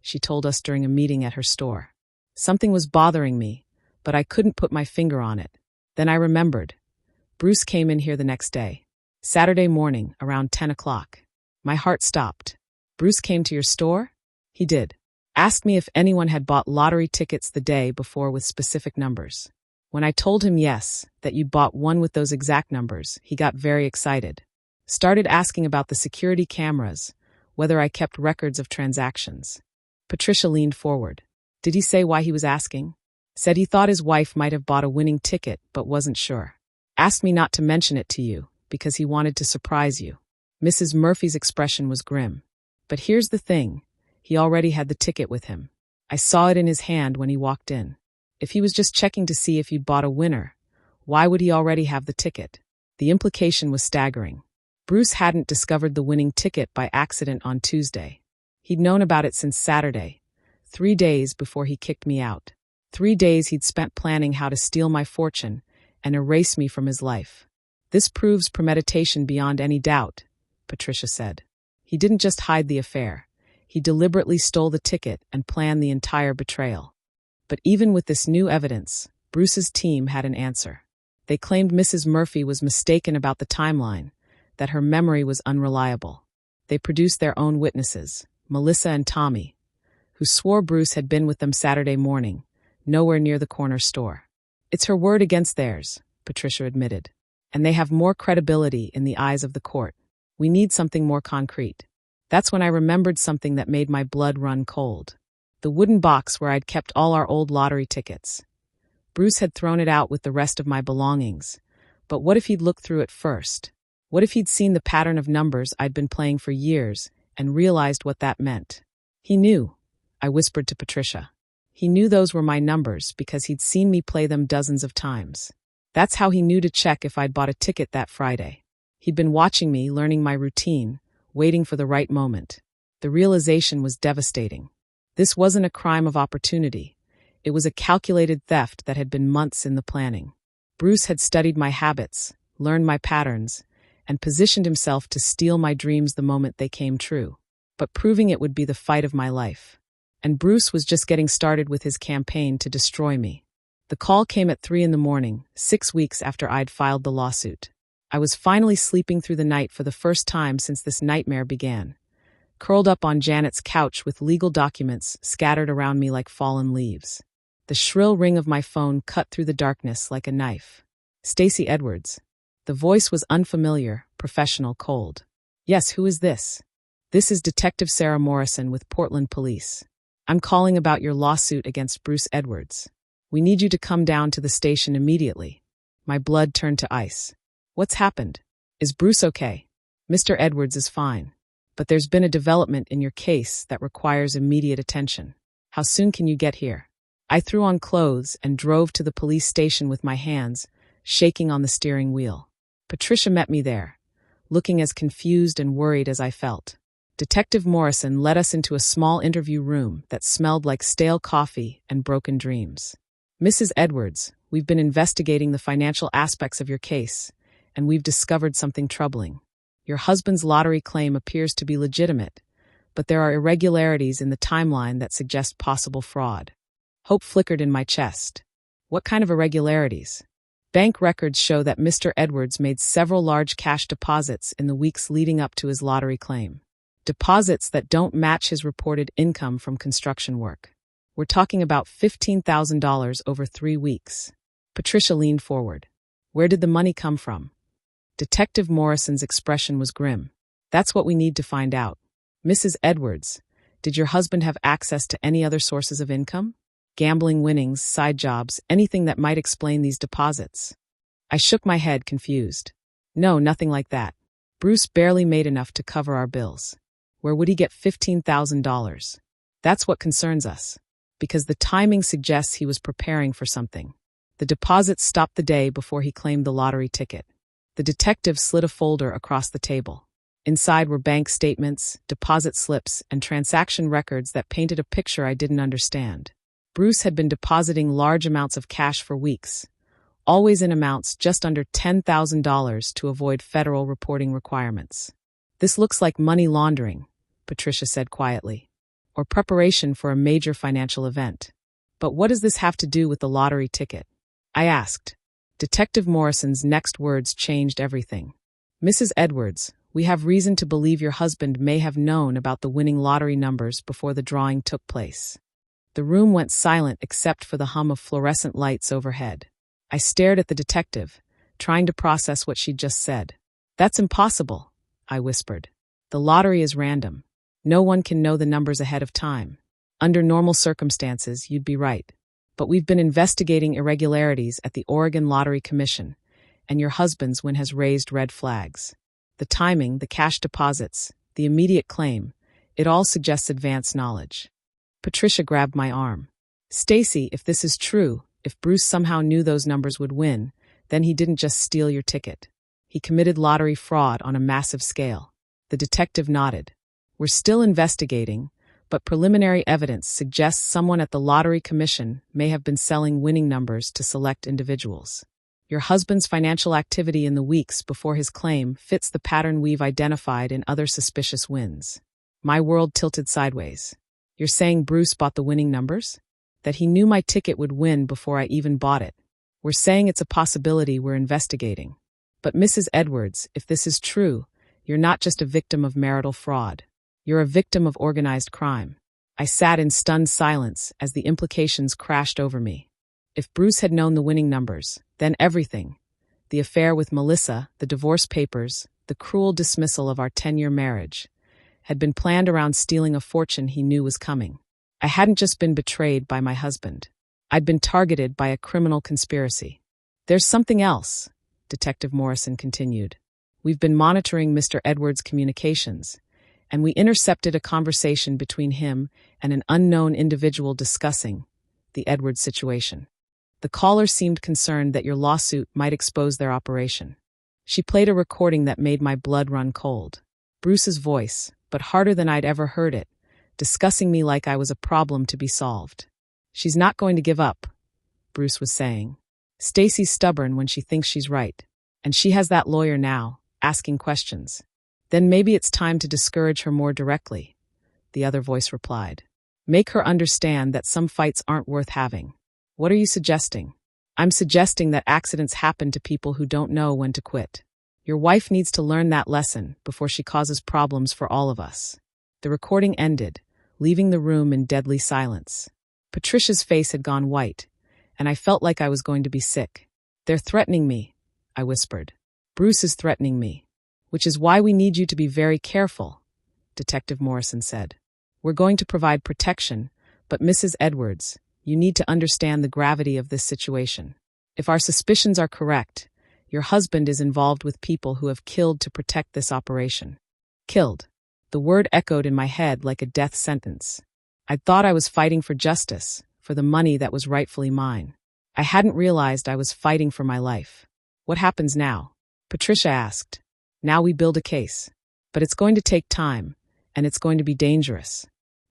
she told us during a meeting at her store. Something was bothering me, but I couldn't put my finger on it. Then I remembered. Bruce came in here the next day, Saturday morning, around 10 o'clock. My heart stopped. Bruce came to your store? He did. Asked me if anyone had bought lottery tickets the day before with specific numbers. When I told him yes, that you'd bought one with those exact numbers, he got very excited. Started asking about the security cameras, whether I kept records of transactions. Patricia leaned forward. Did he say why he was asking? Said he thought his wife might have bought a winning ticket, but wasn't sure. Asked me not to mention it to you, because he wanted to surprise you. Mrs. Murphy's expression was grim. But here's the thing. He already had the ticket with him. I saw it in his hand when he walked in. If he was just checking to see if you'd bought a winner, why would he already have the ticket? The implication was staggering. Bruce hadn't discovered the winning ticket by accident on Tuesday. He'd known about it since Saturday, 3 days before he kicked me out. 3 days he'd spent planning how to steal my fortune and erase me from his life. This proves premeditation beyond any doubt, Patricia said. He didn't just hide the affair. He deliberately stole the ticket and planned the entire betrayal. But even with this new evidence, Bruce's team had an answer. They claimed Mrs. Murphy was mistaken about the timeline, that her memory was unreliable. They produced their own witnesses, Melissa and Tommy, who swore Bruce had been with them Saturday morning, nowhere near the corner store. It's her word against theirs, Patricia admitted. And they have more credibility in the eyes of the court. We need something more concrete. That's when I remembered something that made my blood run cold. The wooden box where I'd kept all our old lottery tickets. Bruce had thrown it out with the rest of my belongings. But what if he'd looked through it first? What if he'd seen the pattern of numbers I'd been playing for years and realized what that meant? He knew, I whispered to Patricia. He knew those were my numbers because he'd seen me play them dozens of times. That's how he knew to check if I'd bought a ticket that Friday. He'd been watching me, learning my routine, waiting for the right moment. The realization was devastating. This wasn't a crime of opportunity. It was a calculated theft that had been months in the planning. Bruce had studied my habits, learned my patterns, and positioned himself to steal my dreams the moment they came true. But proving it would be the fight of my life. And Bruce was just getting started with his campaign to destroy me. The call came at 3 a.m, 6 weeks after I'd filed the lawsuit. I was finally sleeping through the night for the first time since this nightmare began, curled up on Janet's couch with legal documents scattered around me like fallen leaves. The shrill ring of my phone cut through the darkness like a knife. Stacey Edwards. The voice was unfamiliar, professional, cold. Yes, who is this? This is Detective Sarah Morrison with Portland Police. I'm calling about your lawsuit against Bruce Edwards. We need you to come down to the station immediately. My blood turned to ice. What's happened? Is Bruce okay? Mr. Edwards is fine. But there's been a development in your case that requires immediate attention. How soon can you get here? I threw on clothes and drove to the police station with my hands shaking on the steering wheel. Patricia met me there, looking as confused and worried as I felt. Detective Morrison led us into a small interview room that smelled like stale coffee and broken dreams. Mrs. Edwards, we've been investigating the financial aspects of your case, and we've discovered something troubling. Your husband's lottery claim appears to be legitimate, but there are irregularities in the timeline that suggest possible fraud. Hope flickered in my chest. What kind of irregularities? Bank records show that Mr. Edwards made several large cash deposits in the weeks leading up to his lottery claim. Deposits that don't match his reported income from construction work. We're talking about $15,000 over 3 weeks. Patricia leaned forward. Where did the money come from? Detective Morrison's expression was grim. That's what we need to find out. Mrs. Edwards, did your husband have access to any other sources of income? Gambling winnings, side jobs, anything that might explain these deposits? I shook my head, confused. No, nothing like that. Bruce barely made enough to cover our bills. Where would he get $15,000? That's what concerns us, because the timing suggests he was preparing for something. The deposits stopped the day before he claimed the lottery ticket. The detective slid a folder across the table. Inside were bank statements, deposit slips, and transaction records that painted a picture I didn't understand. Bruce had been depositing large amounts of cash for weeks, always in amounts just under $10,000 to avoid federal reporting requirements. This looks like money laundering, Patricia said quietly, or preparation for a major financial event. But what does this have to do with the lottery ticket? I asked. Detective Morrison's next words changed everything. Mrs. Edwards, we have reason to believe your husband may have known about the winning lottery numbers before the drawing took place. The room went silent except for the hum of fluorescent lights overhead. I stared at the detective, trying to process what she'd just said. That's impossible, I whispered. The lottery is random. No one can know the numbers ahead of time. Under normal circumstances, you'd be right. But we've been investigating irregularities at the Oregon Lottery Commission, and your husband's win has raised red flags. The timing, the cash deposits, the immediate claim, it all suggests advanced knowledge. Patricia grabbed my arm. Stacey, if this is true, if Bruce somehow knew those numbers would win, then he didn't just steal your ticket. He committed lottery fraud on a massive scale. The detective nodded. We're still investigating, but preliminary evidence suggests someone at the Lottery Commission may have been selling winning numbers to select individuals. Your husband's financial activity in the weeks before his claim fits the pattern we've identified in other suspicious wins. My world tilted sideways. You're saying Bruce bought the winning numbers? That he knew my ticket would win before I even bought it? We're saying it's a possibility we're investigating. But Mrs. Edwards, if this is true, you're not just a victim of marital fraud. You're a victim of organized crime. I sat in stunned silence as the implications crashed over me. If Bruce had known the winning numbers, then everything. The affair with Melissa, the divorce papers, the cruel dismissal of our 10-year marriage, had been planned around stealing a fortune he knew was coming. I hadn't just been betrayed by my husband. I'd been targeted by a criminal conspiracy. There's something else, Detective Morrison continued. We've been monitoring Mr. Edwards' communications, and we intercepted a conversation between him and an unknown individual discussing the Edwards situation. The caller seemed concerned that your lawsuit might expose their operation. She played a recording that made my blood run cold. Bruce's voice, but harder than I'd ever heard it, discussing me like I was a problem to be solved. She's not going to give up, Bruce was saying. Stacy's stubborn when she thinks she's right, and she has that lawyer now, asking questions. Then maybe it's time to discourage her more directly, the other voice replied. Make her understand that some fights aren't worth having. What are you suggesting? I'm suggesting that accidents happen to people who don't know when to quit. Your wife needs to learn that lesson before she causes problems for all of us. The recording ended, leaving the room in deadly silence. Patricia's face had gone white, and I felt like I was going to be sick. They're threatening me, I whispered. Bruce is threatening me, which is why we need you to be very careful, Detective Morrison said. We're going to provide protection, but Mrs. Edwards, you need to understand the gravity of this situation. If our suspicions are correct, your husband is involved with people who have killed to protect this operation. Killed. The word echoed in my head like a death sentence. I'd thought I was fighting for justice, for the money that was rightfully mine. I hadn't realized I was fighting for my life. What happens now? Patricia asked. Now we build a case. But it's going to take time, and it's going to be dangerous.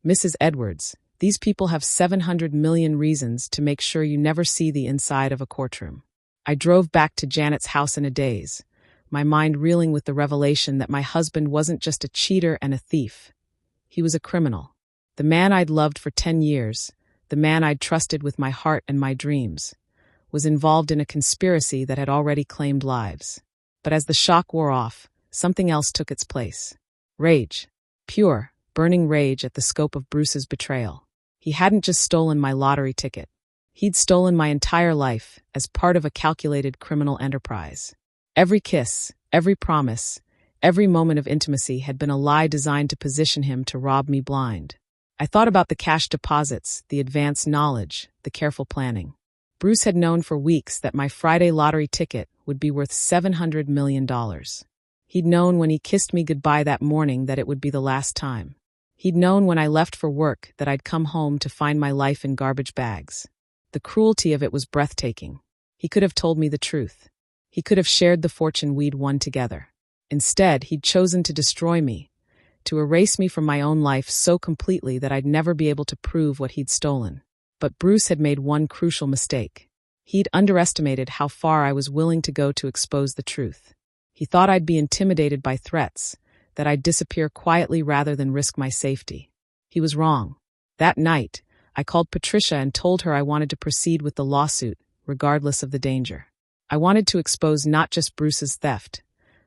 Mrs. Edwards, these people have 700 million reasons to make sure you never see the inside of a courtroom. I drove back to Janet's house in a daze, my mind reeling with the revelation that my husband wasn't just a cheater and a thief. He was a criminal. The man I'd loved for 10 years, the man I'd trusted with my heart and my dreams, was involved in a conspiracy that had already claimed lives. But as the shock wore off, something else took its place. Rage. Pure, burning rage at the scope of Bruce's betrayal. He hadn't just stolen my lottery ticket. He'd stolen my entire life as part of a calculated criminal enterprise. Every kiss, every promise, every moment of intimacy had been a lie designed to position him to rob me blind. I thought about the cash deposits, the advanced knowledge, the careful planning. Bruce had known for weeks that my Friday lottery ticket would be worth $700 million. He'd known when he kissed me goodbye that morning that it would be the last time. He'd known when I left for work that I'd come home to find my life in garbage bags. The cruelty of it was breathtaking. He could have told me the truth. He could have shared the fortune we'd won together. Instead, he'd chosen to destroy me, to erase me from my own life so completely that I'd never be able to prove what he'd stolen. But Bruce had made one crucial mistake. He'd underestimated how far I was willing to go to expose the truth. He thought I'd be intimidated by threats, that I'd disappear quietly rather than risk my safety. He was wrong. That night, I called Patricia and told her I wanted to proceed with the lawsuit, regardless of the danger. I wanted to expose not just Bruce's theft,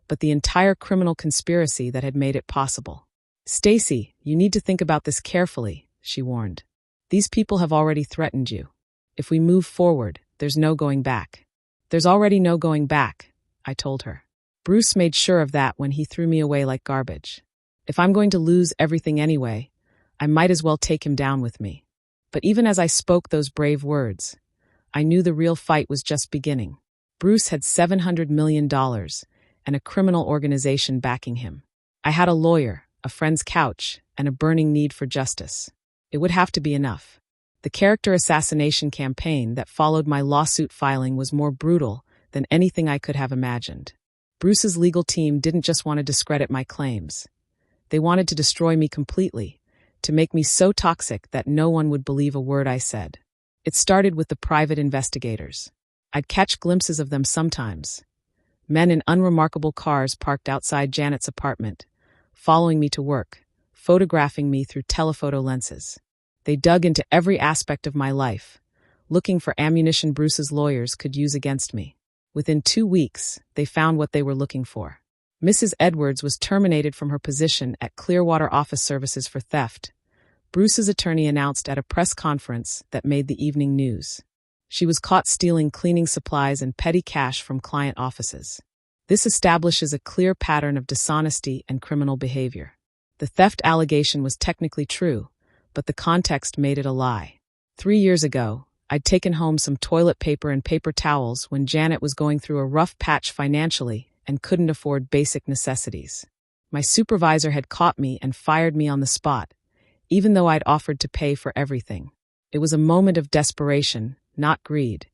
but the entire criminal conspiracy that had made it possible. Stacy, you need to think about this carefully, she warned. These people have already threatened you. If we move forward, there's no going back. There's already no going back, I told her. Bruce made sure of that when he threw me away like garbage. If I'm going to lose everything anyway, I might as well take him down with me. But even as I spoke those brave words, I knew the real fight was just beginning. Bruce had $700 million and a criminal organization backing him. I had a lawyer, a friend's couch, and a burning need for justice. It would have to be enough. The character assassination campaign that followed my lawsuit filing was more brutal than anything I could have imagined. Bruce's legal team didn't just want to discredit my claims. They wanted to destroy me completely, to make me so toxic that no one would believe a word I said. It started with the private investigators. I'd catch glimpses of them sometimes. Men in unremarkable cars parked outside Janet's apartment, following me to work, photographing me through telephoto lenses. They dug into every aspect of my life, looking for ammunition Bruce's lawyers could use against me. Within 2 weeks, they found what they were looking for. Mrs. Edwards was terminated from her position at Clearwater Office Services for theft. Bruce's attorney announced at a press conference that made the evening news. She was caught stealing cleaning supplies and petty cash from client offices. This establishes a clear pattern of dishonesty and criminal behavior. The theft allegation was technically true, but the context made it a lie. 3 years ago, I'd taken home some toilet paper and paper towels when Janet was going through a rough patch financially and couldn't afford basic necessities. My supervisor had caught me and fired me on the spot, even though I'd offered to pay for everything. It was a moment of desperation, not greed,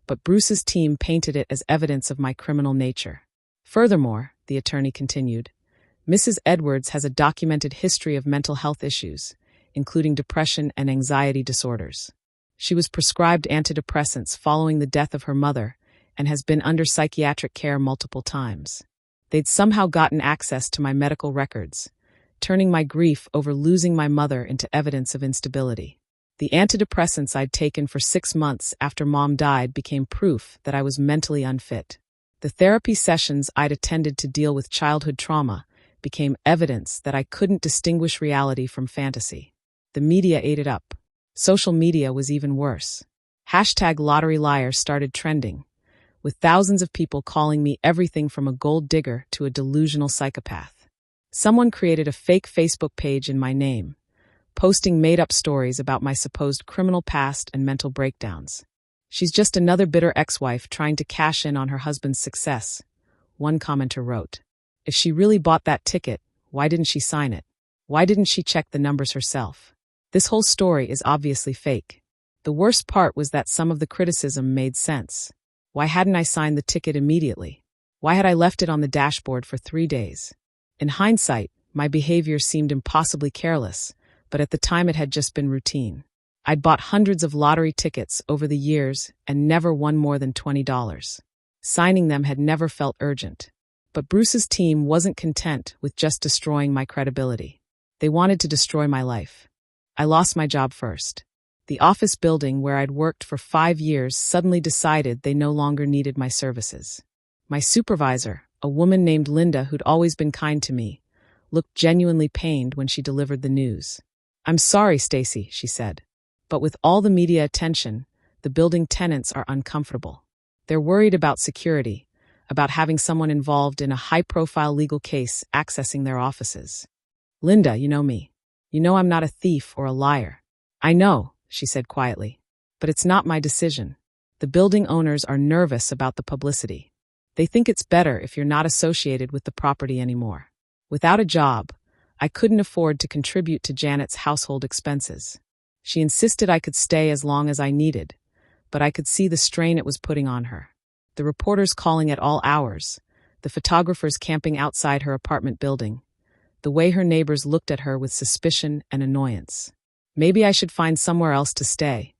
but Bruce's team painted it as evidence of my criminal nature. Furthermore, the attorney continued, Mrs. Edwards has a documented history of mental health issues, including depression and anxiety disorders. She was prescribed antidepressants following the death of her mother and has been under psychiatric care multiple times. They'd somehow gotten access to my medical records, turning my grief over losing my mother into evidence of instability. The antidepressants I'd taken for 6 months after Mom died became proof that I was mentally unfit. The therapy sessions I'd attended to deal with childhood trauma became evidence that I couldn't distinguish reality from fantasy. The media ate it up. Social media was even worse. #LotteryLiar started trending, with thousands of people calling me everything from a gold digger to a delusional psychopath. Someone created a fake Facebook page in my name, posting made-up stories about my supposed criminal past and mental breakdowns. She's just another bitter ex-wife trying to cash in on her husband's success, one commenter wrote. If she really bought that ticket, why didn't she sign it? Why didn't she check the numbers herself? This whole story is obviously fake. The worst part was that some of the criticism made sense. Why hadn't I signed the ticket immediately? Why had I left it on the dashboard for 3 days? In hindsight, my behavior seemed impossibly careless, but at the time it had just been routine. I'd bought hundreds of lottery tickets over the years and never won more than $20. Signing them had never felt urgent. But Bruce's team wasn't content with just destroying my credibility. They wanted to destroy my life. I lost my job first. The office building where I'd worked for 5 years suddenly decided they no longer needed my services. My supervisor, a woman named Linda who'd always been kind to me, looked genuinely pained when she delivered the news. I'm sorry, Stacy, she said. But with all the media attention, the building tenants are uncomfortable. They're worried about security, about having someone involved in a high-profile legal case accessing their offices. Linda, you know me. You know I'm not a thief or a liar. I know, she said quietly. But it's not my decision. The building owners are nervous about the publicity. They think it's better if you're not associated with the property anymore. Without a job, I couldn't afford to contribute to Janet's household expenses. She insisted I could stay as long as I needed, but I could see the strain it was putting on her. The reporters calling at all hours, the photographers camping outside her apartment building, the way her neighbors looked at her with suspicion and annoyance. Maybe I should find somewhere else to stay,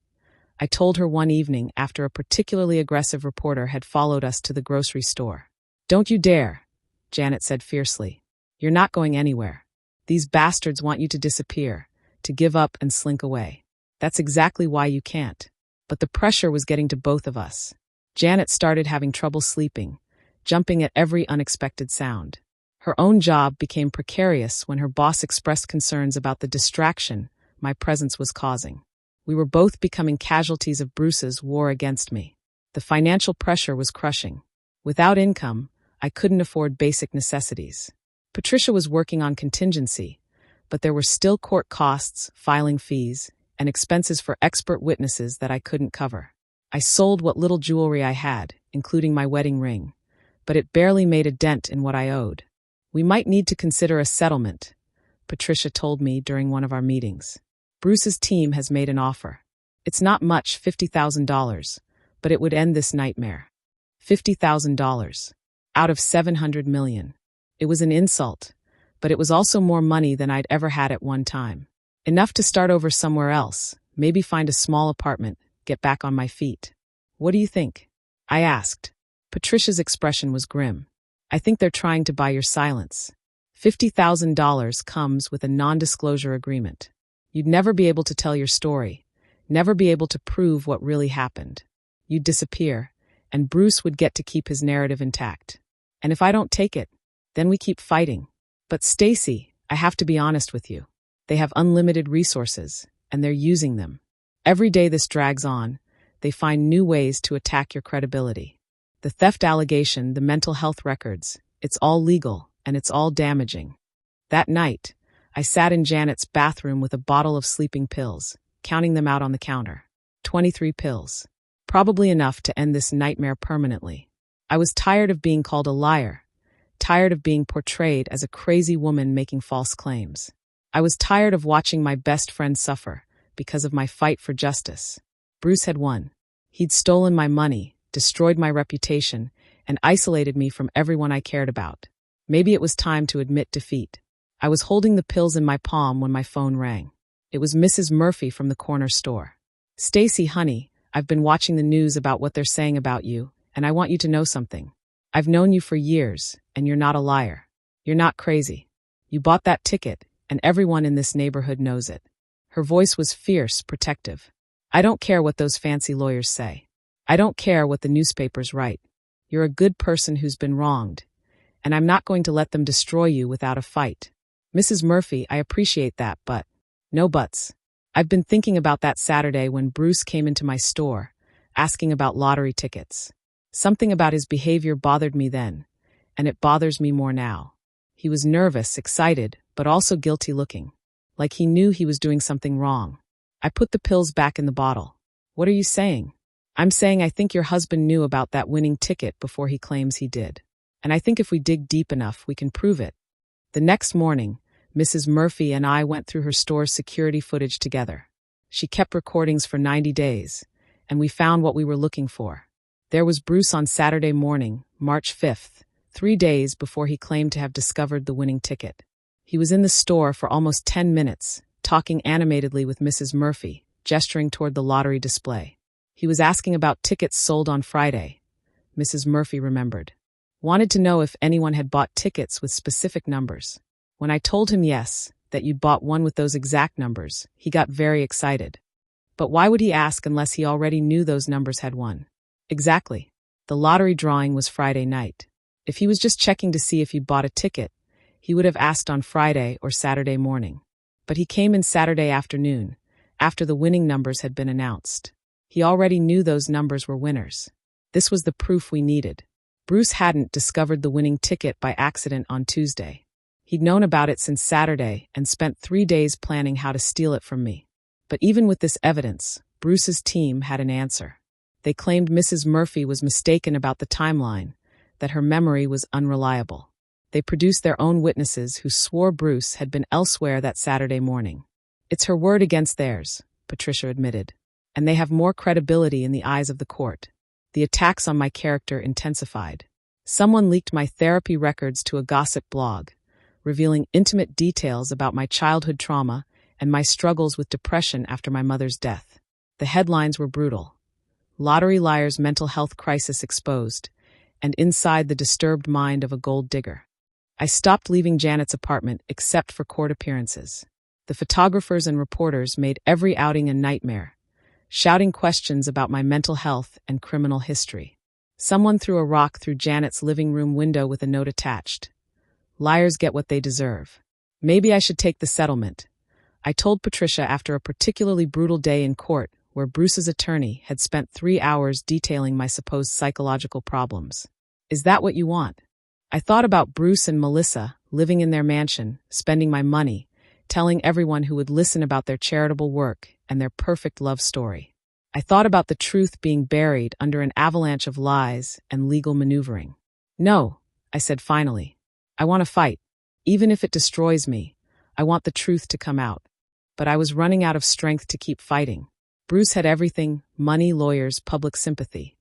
I told her one evening after a particularly aggressive reporter had followed us to the grocery store. Don't you dare, Janet said fiercely. You're not going anywhere. These bastards want you to disappear, to give up and slink away. That's exactly why you can't. But the pressure was getting to both of us. Janet started having trouble sleeping, jumping at every unexpected sound. Her own job became precarious when her boss expressed concerns about the distraction my presence was causing. We were both becoming casualties of Bruce's war against me. The financial pressure was crushing. Without income, I couldn't afford basic necessities. Patricia was working on contingency, but there were still court costs, filing fees, and expenses for expert witnesses that I couldn't cover. I sold what little jewelry I had, including my wedding ring, but it barely made a dent in what I owed. We might need to consider a settlement, Patricia told me during one of our meetings. Bruce's team has made an offer. It's not much, $50,000, but it would end this nightmare. $50,000. out of 700 million. It was an insult, but it was also more money than I'd ever had at one time. Enough to start over somewhere else, maybe find a small apartment, get back on my feet. What do you think? I asked. Patricia's expression was grim. I think they're trying to buy your silence. $50,000 comes with a non-disclosure agreement. You'd never be able to tell your story, never be able to prove what really happened. You'd disappear, and Bruce would get to keep his narrative intact. And if I don't take it, then we keep fighting. But Stacy, I have to be honest with you. They have unlimited resources, and they're using them. Every day this drags on, they find new ways to attack your credibility. The theft allegation, the mental health records, it's all legal, and it's all damaging. That night, I sat in Janet's bathroom with a bottle of sleeping pills, counting them out on the counter. 23 pills. Probably enough to end this nightmare permanently. I was tired of being called a liar, tired of being portrayed as a crazy woman making false claims. I was tired of watching my best friend suffer because of my fight for justice. Bruce had won. He'd stolen my money, destroyed my reputation, and isolated me from everyone I cared about. Maybe it was time to admit defeat. I was holding the pills in my palm when my phone rang. It was Mrs. Murphy from the corner store. Stacy, honey, I've been watching the news about what they're saying about you, and I want you to know something. I've known you for years, and you're not a liar. You're not crazy. You bought that ticket, and everyone in this neighborhood knows it. Her voice was fierce, protective. I don't care what those fancy lawyers say. I don't care what the newspapers write. You're a good person who's been wronged, and I'm not going to let them destroy you without a fight. Mrs. Murphy, I appreciate that, but no buts. I've been thinking about that Saturday when Bruce came into my store, asking about lottery tickets. Something about his behavior bothered me then, and it bothers me more now. He was nervous, excited, but also guilty looking, like he knew he was doing something wrong. I put the pills back in the bottle. What are you saying? I'm saying I think your husband knew about that winning ticket before he claims he did. And I think if we dig deep enough, we can prove it. The next morning, Mrs. Murphy and I went through her store's security footage together. She kept recordings for 90 days, and we found what we were looking for. There was Bruce on Saturday morning, March 5th, 3 days before he claimed to have discovered the winning ticket. He was in the store for almost 10 minutes, talking animatedly with Mrs. Murphy, gesturing toward the lottery display. He was asking about tickets sold on Friday. Mrs. Murphy remembered. Wanted to know if anyone had bought tickets with specific numbers. When I told him yes, that you'd bought one with those exact numbers, he got very excited. But why would he ask unless he already knew those numbers had won? Exactly. The lottery drawing was Friday night. If he was just checking to see if you'd bought a ticket, he would have asked on Friday or Saturday morning. But he came in Saturday afternoon, after the winning numbers had been announced. He already knew those numbers were winners. This was the proof we needed. Bruce hadn't discovered the winning ticket by accident on Tuesday. He'd known about it since Saturday and spent 3 days planning how to steal it from me. But even with this evidence, Bruce's team had an answer. They claimed Mrs. Murphy was mistaken about the timeline, that her memory was unreliable. They produced their own witnesses who swore Bruce had been elsewhere that Saturday morning. It's her word against theirs, Patricia admitted, and they have more credibility in the eyes of the court. The attacks on my character intensified. Someone leaked my therapy records to a gossip blog, revealing intimate details about my childhood trauma and my struggles with depression after my mother's death. The headlines were brutal. Lottery liar's mental health crisis exposed, and inside the disturbed mind of a gold digger. I stopped leaving Janet's apartment except for court appearances. The photographers and reporters made every outing a nightmare, shouting questions about my mental health and criminal history. Someone threw a rock through Janet's living room window with a note attached. Liars get what they deserve. Maybe I should take the settlement. I told Patricia after a particularly brutal day in court where Bruce's attorney had spent 3 hours detailing my supposed psychological problems. Is that what you want? I thought about Bruce and Melissa living in their mansion, spending my money, telling everyone who would listen about their charitable work and their perfect love story. I thought about the truth being buried under an avalanche of lies and legal maneuvering. No, I said finally. I want to fight. Even if it destroys me, I want the truth to come out. But I was running out of strength to keep fighting. Bruce had everything: money, lawyers, public sympathy.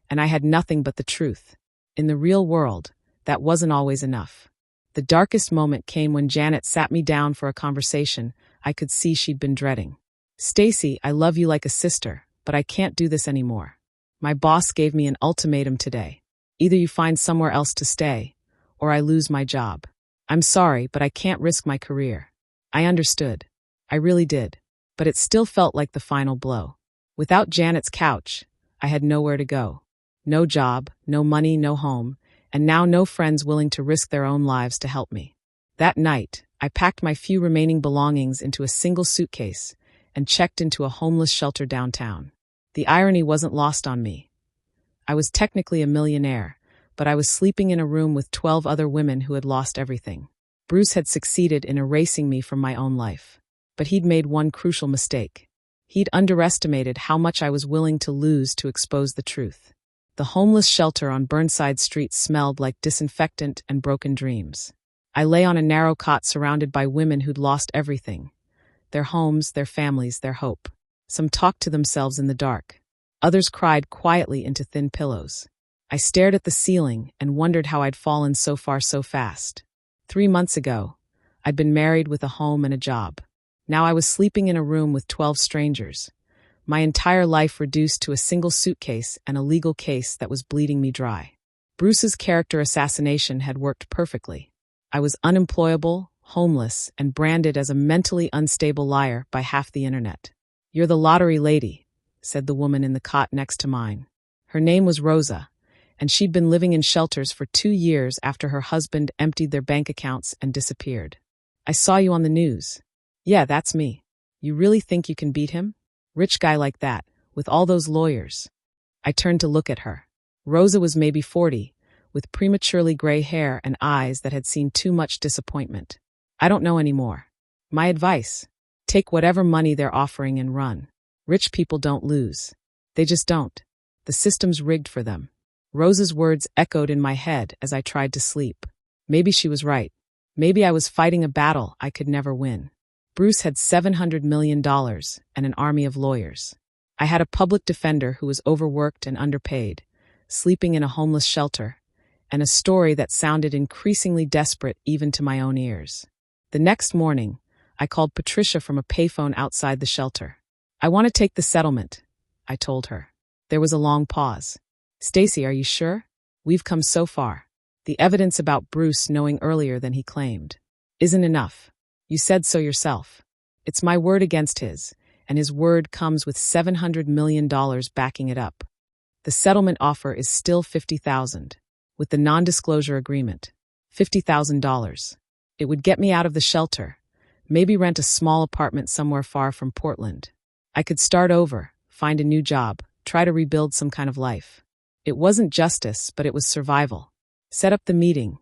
And I had nothing but the truth. In the real world, that wasn't always enough. The darkest moment came when Janet sat me down for a conversation I could see she'd been dreading. "Stacy, I love you like a sister, but I can't do this anymore. My boss gave me an ultimatum today. Either you find somewhere else to stay, or I lose my job. I'm sorry, but I can't risk my career." I understood. I really did. But it still felt like the final blow. Without Janet's couch, I had nowhere to go. No job, no money, no home, and now no friends willing to risk their own lives to help me. That night, I packed my few remaining belongings into a single suitcase and checked into a homeless shelter downtown. The irony wasn't lost on me. I was technically a millionaire, but I was sleeping in a room with 12 other women who had lost everything. Bruce had succeeded in erasing me from my own life. But he'd made one crucial mistake. He'd underestimated how much I was willing to lose to expose the truth. The homeless shelter on Burnside Street smelled like disinfectant and broken dreams. I lay on a narrow cot surrounded by women who'd lost everything. Their homes, their families, their hope. Some talked to themselves in the dark. Others cried quietly into thin pillows. I stared at the ceiling and wondered how I'd fallen so far so fast. 3 months ago, I'd been married with a home and a job. Now I was sleeping in a room with 12 strangers. My entire life reduced to a single suitcase and a legal case that was bleeding me dry. Bruce's character assassination had worked perfectly. I was unemployable, homeless, and branded as a mentally unstable liar by half the internet. "You're the lottery lady," said the woman in the cot next to mine. Her name was Rosa, and she'd been living in shelters for 2 years after her husband emptied their bank accounts and disappeared. "I saw you on the news." "Yeah, that's me. You really think you can beat him? Rich guy like that, with all those lawyers." I turned to look at her. Rosa was maybe 40, with prematurely gray hair and eyes that had seen too much disappointment. "I don't know anymore. My advice: take whatever money they're offering and run. Rich people don't lose. They just don't. The system's rigged for them." Rosa's words echoed in my head as I tried to sleep. Maybe she was right. Maybe I was fighting a battle I could never win. Bruce had $700 million and an army of lawyers. I had a public defender who was overworked and underpaid, sleeping in a homeless shelter, and a story that sounded increasingly desperate even to my own ears. The next morning, I called Patricia from a payphone outside the shelter. "I want to take the settlement," I told her. There was a long pause. "Stacy, are you sure? We've come so far. The evidence about Bruce knowing earlier than he claimed isn't enough. You said so yourself. It's my word against his, and his word comes with $700 million backing it up. The settlement offer is still $50,000, with the non-disclosure agreement. $50,000. It would get me out of the shelter, maybe rent a small apartment somewhere far from Portland. I could start over, find a new job, try to rebuild some kind of life. It wasn't justice, but it was survival. Set up the meeting,"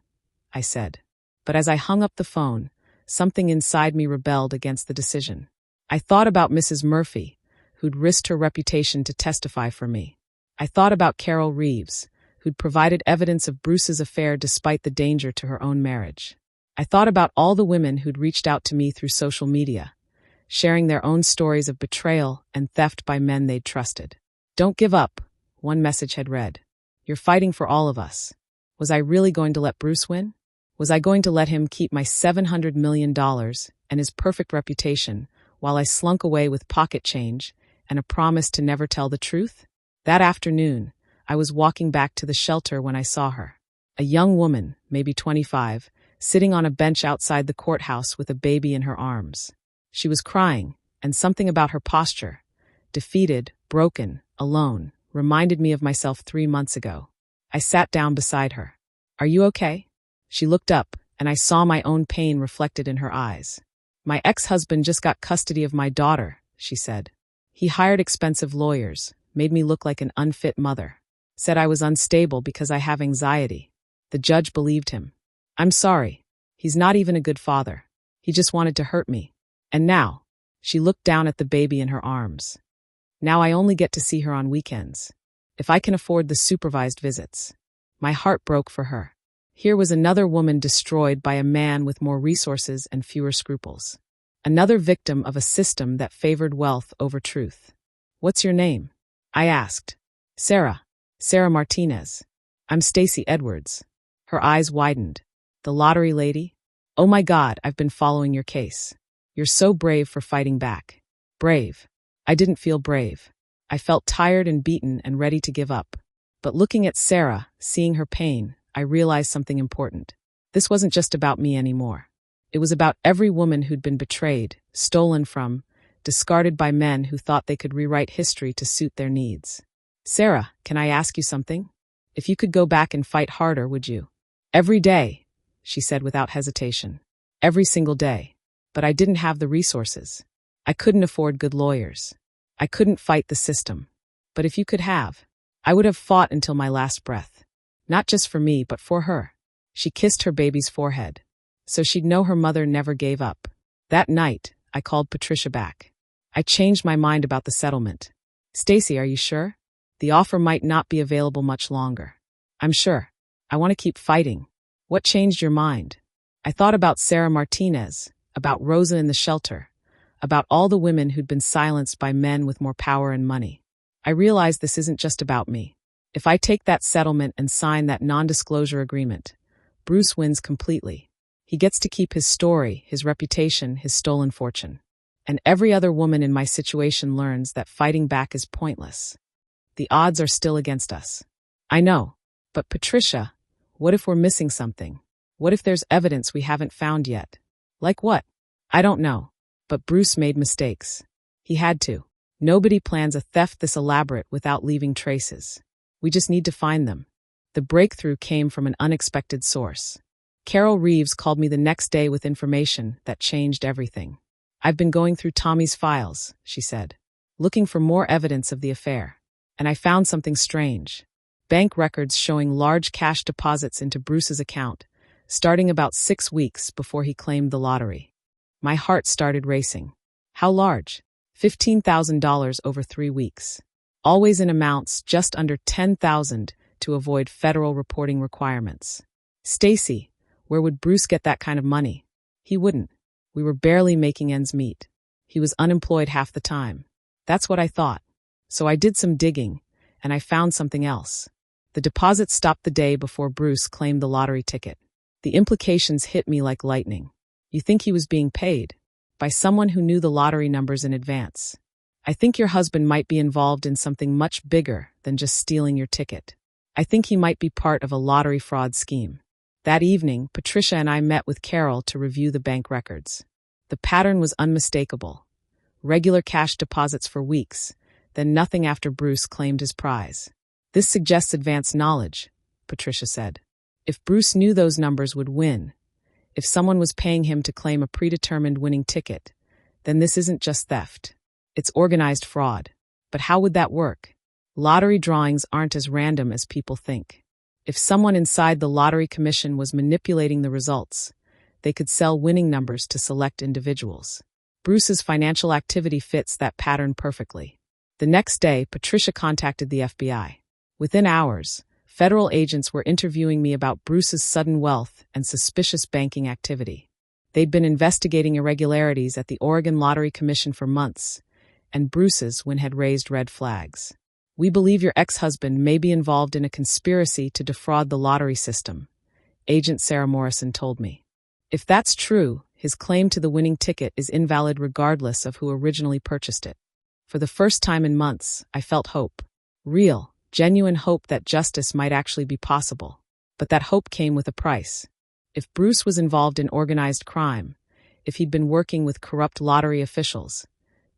I said. But as I hung up the phone, something inside me rebelled against the decision. I thought about Mrs. Murphy, who'd risked her reputation to testify for me. I thought about Carol Reeves, who'd provided evidence of Bruce's affair despite the danger to her own marriage. I thought about all the women who'd reached out to me through social media, sharing their own stories of betrayal and theft by men they'd trusted. "Don't give up," one message had read. "You're fighting for all of us." Was I really going to let Bruce win? Was I going to let him keep my $700 million and his perfect reputation while I slunk away with pocket change and a promise to never tell the truth? That afternoon, I was walking back to the shelter when I saw her. A young woman, maybe 25, sitting on a bench outside the courthouse with a baby in her arms. She was crying, and something about her posture, defeated, broken, alone, reminded me of myself 3 months ago. I sat down beside her. "Are you okay?" She looked up, and I saw my own pain reflected in her eyes. "My ex-husband just got custody of my daughter," she said. "He hired expensive lawyers, made me look like an unfit mother, said I was unstable because I have anxiety. The judge believed him. I'm sorry. He's not even a good father. He just wanted to hurt me. And now," she looked down at the baby in her arms, "now I only get to see her on weekends, if I can afford the supervised visits." My heart broke for her. Here was another woman destroyed by a man with more resources and fewer scruples. Another victim of a system that favored wealth over truth. "What's your name?" I asked. Sarah Martinez. "I'm Stacy Edwards." Her eyes widened. The lottery lady? Oh my God, I've been following your case. You're so brave for fighting back. Brave. I didn't feel brave. I felt tired and beaten and ready to give up. But looking at Sarah, seeing her pain, I realized something important. This wasn't just about me anymore. It was about every woman who'd been betrayed, stolen from, discarded by men who thought they could rewrite history to suit their needs. Sarah, can I ask you something? If you could go back and fight harder, would you? Every day, she said without hesitation. Every single day. But I didn't have the resources. I couldn't afford good lawyers. I couldn't fight the system. But if you could have, I would have fought until my last breath. Not just for me, but for her. She kissed her baby's forehead, so she'd know her mother never gave up. That night, I called Patricia back. I changed my mind about the settlement. Stacy, are you sure? The offer might not be available much longer. I'm sure. I want to keep fighting. What changed your mind? I thought about Sarah Martinez, about Rosa in the shelter, about all the women who'd been silenced by men with more power and money. I realized this isn't just about me. If I take that settlement and sign that non-disclosure agreement, Bruce wins completely. He gets to keep his story, his reputation, his stolen fortune. And every other woman in my situation learns that fighting back is pointless. The odds are still against us. I know. But Patricia, what if we're missing something? What if there's evidence we haven't found yet? Like what? I don't know. But Bruce made mistakes. He had to. Nobody plans a theft this elaborate without leaving traces. We just need to find them. The breakthrough came from an unexpected source. Carol Reeves called me the next day with information that changed everything. I've been going through Tommy's files, she said, looking for more evidence of the affair. And I found something strange. Bank records showing large cash deposits into Bruce's account, starting about 6 weeks before he claimed the lottery. My heart started racing. How large? $15,000 over 3 weeks. Always in amounts just under $10,000 to avoid federal reporting requirements. Stacy, where would Bruce get that kind of money? He wouldn't. We were barely making ends meet. He was unemployed half the time. That's what I thought. So I did some digging, and I found something else. The deposit stopped the day before Bruce claimed the lottery ticket. The implications hit me like lightning. You think he was being paid? By someone who knew the lottery numbers in advance. I think your husband might be involved in something much bigger than just stealing your ticket. I think he might be part of a lottery fraud scheme. That evening, Patricia and I met with Carol to review the bank records. The pattern was unmistakable. Regular cash deposits for weeks, then nothing after Bruce claimed his prize. This suggests advanced knowledge, Patricia said. If Bruce knew those numbers would win, if someone was paying him to claim a predetermined winning ticket, then this isn't just theft. It's organized fraud. But how would that work? Lottery drawings aren't as random as people think. If someone inside the lottery commission was manipulating the results, they could sell winning numbers to select individuals. Bruce's financial activity fits that pattern perfectly. The next day, Patricia contacted the FBI. Within hours, federal agents were interviewing me about Bruce's sudden wealth and suspicious banking activity. They'd been investigating irregularities at the Oregon Lottery Commission for months, and Bruce's win had raised red flags. We believe your ex-husband may be involved in a conspiracy to defraud the lottery system, Agent Sarah Morrison told me. If that's true, his claim to the winning ticket is invalid regardless of who originally purchased it. For the first time in months, I felt hope. Real, genuine hope that justice might actually be possible. But that hope came with a price. If Bruce was involved in organized crime, if he'd been working with corrupt lottery officials,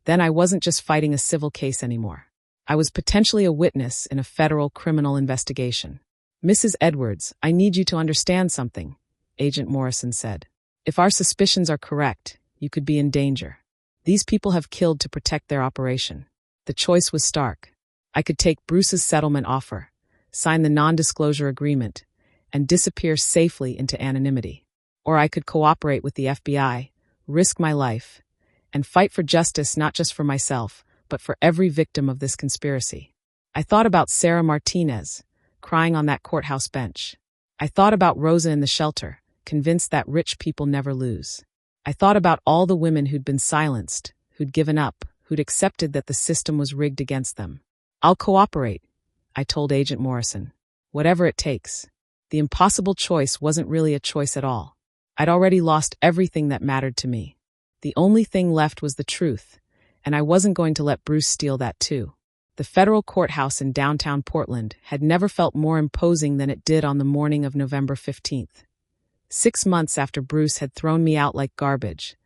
then I wasn't just fighting a civil case anymore. I was potentially a witness in a federal criminal investigation. Mrs. Edwards, I need you to understand something, Agent Morrison said. If our suspicions are correct, you could be in danger. These people have killed to protect their operation. The choice was stark. I could take Bruce's settlement offer, sign the non-disclosure agreement, and disappear safely into anonymity. Or I could cooperate with the FBI, risk my life, and fight for justice not just for myself, but for every victim of this conspiracy. I thought about Sarah Martinez, crying on that courthouse bench. I thought about Rosa in the shelter, convinced that rich people never lose. I thought about all the women who'd been silenced, who'd given up, who'd accepted that the system was rigged against them. I'll cooperate, I told Agent Morrison. Whatever it takes. The impossible choice wasn't really a choice at all. I'd already lost everything that mattered to me. The only thing left was the truth, and I wasn't going to let Bruce steal that too. The federal courthouse in downtown Portland had never felt more imposing than it did on the morning of November 15th. 6 months after Bruce had thrown me out like garbage,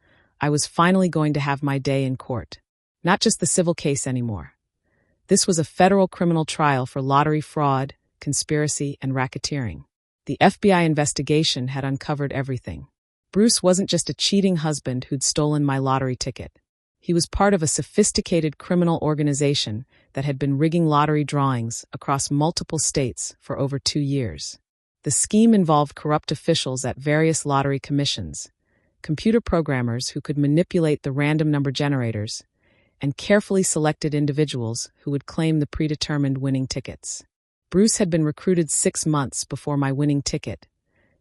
I was finally going to have my day in court. Not just the civil case anymore. This was a federal criminal trial for lottery fraud, conspiracy, and racketeering. The FBI investigation had uncovered everything. Bruce wasn't just a cheating husband who'd stolen my lottery ticket. He was part of a sophisticated criminal organization that had been rigging lottery drawings across multiple states for over 2 years. The scheme involved corrupt officials at various lottery commissions, computer programmers who could manipulate the random number generators, and carefully selected individuals who would claim the predetermined winning tickets. Bruce had been recruited 6 months before my winning ticket,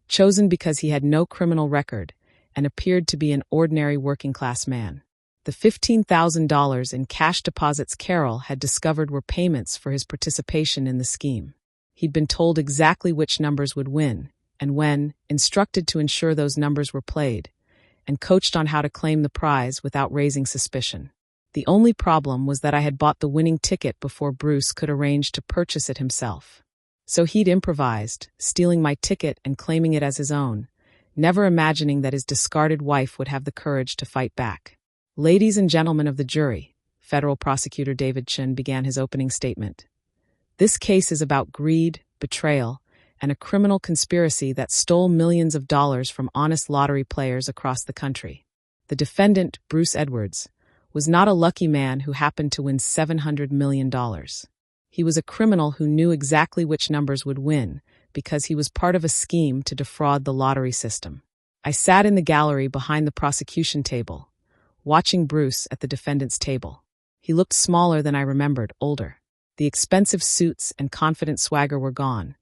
chosen because he had no criminal record and appeared to be an ordinary working-class man. The $15,000 in cash deposits Carol had discovered were payments for his participation in the scheme. He'd been told exactly which numbers would win, and when, instructed to ensure those numbers were played, and coached on how to claim the prize without raising suspicion. The only problem was that I had bought the winning ticket before Bruce could arrange to purchase it himself. So he'd improvised, stealing my ticket and claiming it as his own, never imagining that his discarded wife would have the courage to fight back. "Ladies and gentlemen of the jury," Federal Prosecutor David Chin began his opening statement. "This case is about greed, betrayal, and a criminal conspiracy that stole millions of dollars from honest lottery players across the country. The defendant, Bruce Edwards, was not a lucky man who happened to win $700 million. He was a criminal who knew exactly which numbers would win because he was part of a scheme to defraud the lottery system." I sat in the gallery behind the prosecution table, watching Bruce at the defendant's table. He looked smaller than I remembered, older. The expensive suits and confident swagger were gone,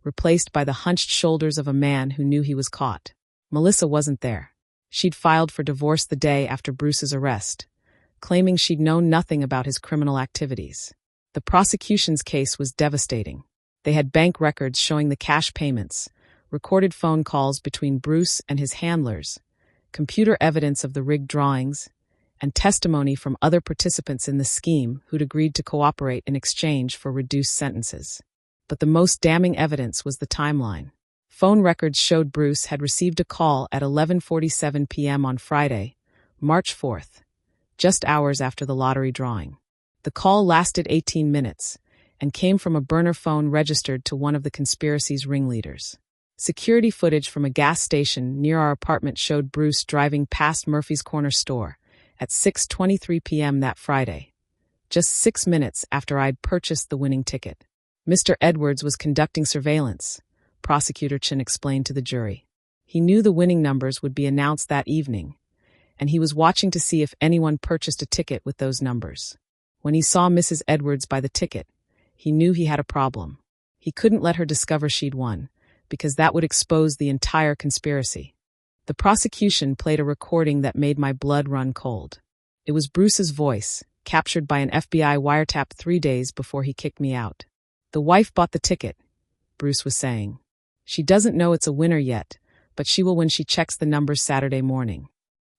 replaced by the hunched shoulders of a man who knew he was caught. Melissa wasn't there. She'd filed for divorce the day after Bruce's arrest, claiming she'd known nothing about his criminal activities. The prosecution's case was devastating. They had bank records showing the cash payments, recorded phone calls between Bruce and his handlers, computer evidence of the rigged drawings, and testimony from other participants in the scheme who'd agreed to cooperate in exchange for reduced sentences. But the most damning evidence was the timeline. Phone records showed Bruce had received a call at 11:47 p.m. on Friday, March 4th, just hours after the lottery drawing. The call lasted 18 minutes and came from a burner phone registered to one of the conspiracy's ringleaders. Security footage from a gas station near our apartment showed Bruce driving past Murphy's Corner store at 6:23 p.m. that Friday, just 6 minutes after I'd purchased the winning ticket. Mr. Edwards was conducting surveillance, Prosecutor Chin explained to the jury. He knew the winning numbers would be announced that evening, and he was watching to see if anyone purchased a ticket with those numbers. When he saw Mrs. Edwards buy the ticket, he knew he had a problem. He couldn't let her discover she'd won, because that would expose the entire conspiracy. The prosecution played a recording that made my blood run cold. It was Bruce's voice, captured by an FBI wiretap 3 days before he kicked me out. "The wife bought the ticket," Bruce was saying. "She doesn't know it's a winner yet, but she will when she checks the numbers Saturday morning.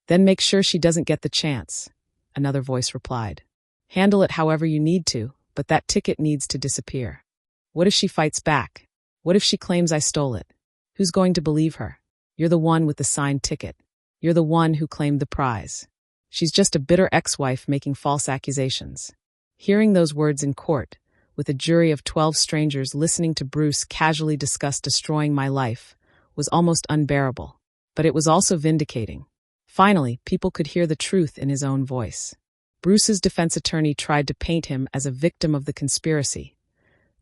Then make sure she doesn't get the chance," another voice replied. "Handle it however you need to, but that ticket needs to disappear. What if she fights back? What if she claims I stole it? Who's going to believe her? You're the one with the signed ticket. You're the one who claimed the prize. She's just a bitter ex-wife making false accusations." Hearing those words in court, with a jury of 12 strangers listening to Bruce casually discuss destroying my life, was almost unbearable. But it was also vindicating. Finally, people could hear the truth in his own voice. Bruce's defense attorney tried to paint him as a victim of the conspiracy,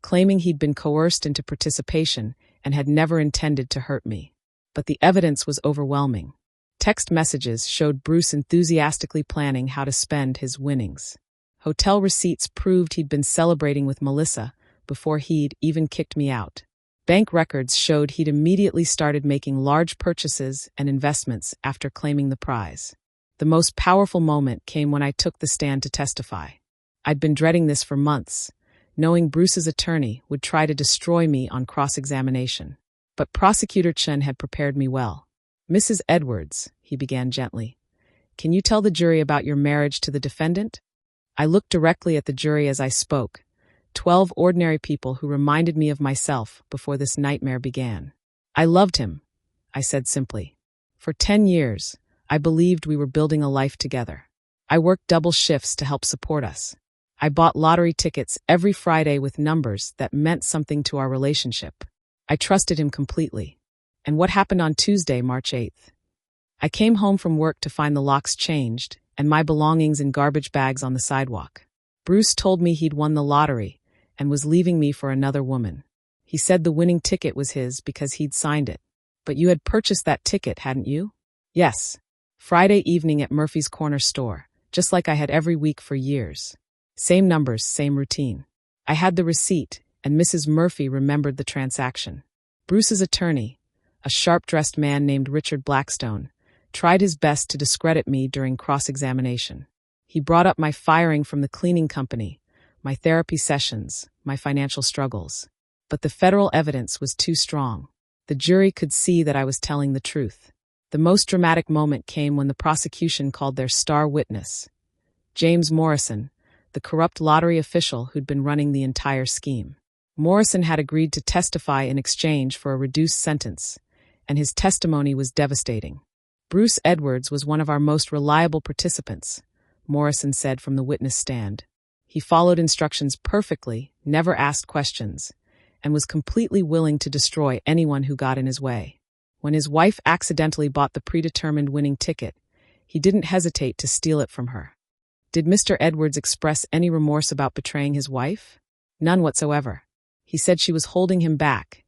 claiming he'd been coerced into participation and had never intended to hurt me. But the evidence was overwhelming. Text messages showed Bruce enthusiastically planning how to spend his winnings. Hotel receipts proved he'd been celebrating with Melissa before he'd even kicked me out. Bank records showed he'd immediately started making large purchases and investments after claiming the prize. The most powerful moment came when I took the stand to testify. I'd been dreading this for months, knowing Bruce's attorney would try to destroy me on cross-examination. But Prosecutor Chen had prepared me well. "Mrs. Edwards," he began gently, "can you tell the jury about your marriage to the defendant?" I looked directly at the jury as I spoke, 12 ordinary people who reminded me of myself before this nightmare began. "I loved him," I said simply. "For 10 years, I believed we were building a life together. I worked double shifts to help support us. I bought lottery tickets every Friday with numbers that meant something to our relationship. I trusted him completely. And what happened on Tuesday, March 8th? I came home from work to find the locks changed and my belongings in garbage bags on the sidewalk. Bruce told me he'd won the lottery and was leaving me for another woman. He said the winning ticket was his because he'd signed it. But you had purchased that ticket, hadn't you?" "Yes. Friday evening at Murphy's Corner store, just like I had every week for years. Same numbers, same routine. I had the receipt, and Mrs. Murphy remembered the transaction." Bruce's attorney, a sharp-dressed man named Richard Blackstone, tried his best to discredit me during cross-examination. He brought up my firing from the cleaning company, my therapy sessions, my financial struggles. But the federal evidence was too strong. The jury could see that I was telling the truth. The most dramatic moment came when the prosecution called their star witness, James Morrison, the corrupt lottery official who'd been running the entire scheme. Morrison had agreed to testify in exchange for a reduced sentence, and his testimony was devastating. "Bruce Edwards was one of our most reliable participants," Morrison said from the witness stand. "He followed instructions perfectly, never asked questions, and was completely willing to destroy anyone who got in his way. When his wife accidentally bought the predetermined winning ticket, he didn't hesitate to steal it from her." "Did Mr. Edwards express any remorse about betraying his wife?" "None whatsoever. He said she was holding him back,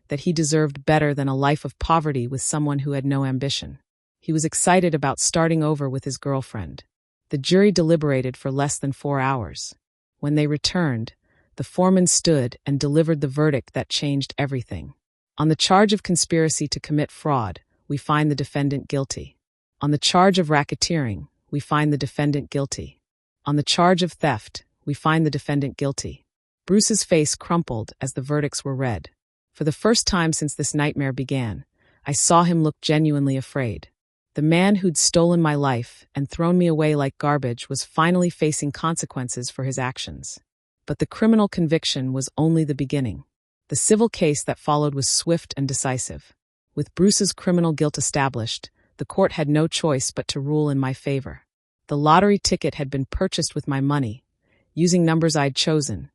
that he deserved better than a life of poverty with someone who had no ambition. He was excited about starting over with his girlfriend." The jury deliberated for less than 4 hours. When they returned, the foreman stood and delivered the verdict that changed everything. "On the charge of conspiracy to commit fraud, we find the defendant guilty. On the charge of racketeering, we find the defendant guilty. On the charge of theft, we find the defendant guilty." Bruce's face crumpled as the verdicts were read. For the first time since this nightmare began, I saw him look genuinely afraid. The man who'd stolen my life and thrown me away like garbage was finally facing consequences for his actions. But the criminal conviction was only the beginning. The civil case that followed was swift and decisive. With Bruce's criminal guilt established, the court had no choice but to rule in my favor. The lottery ticket had been purchased with my money, using numbers I'd chosen,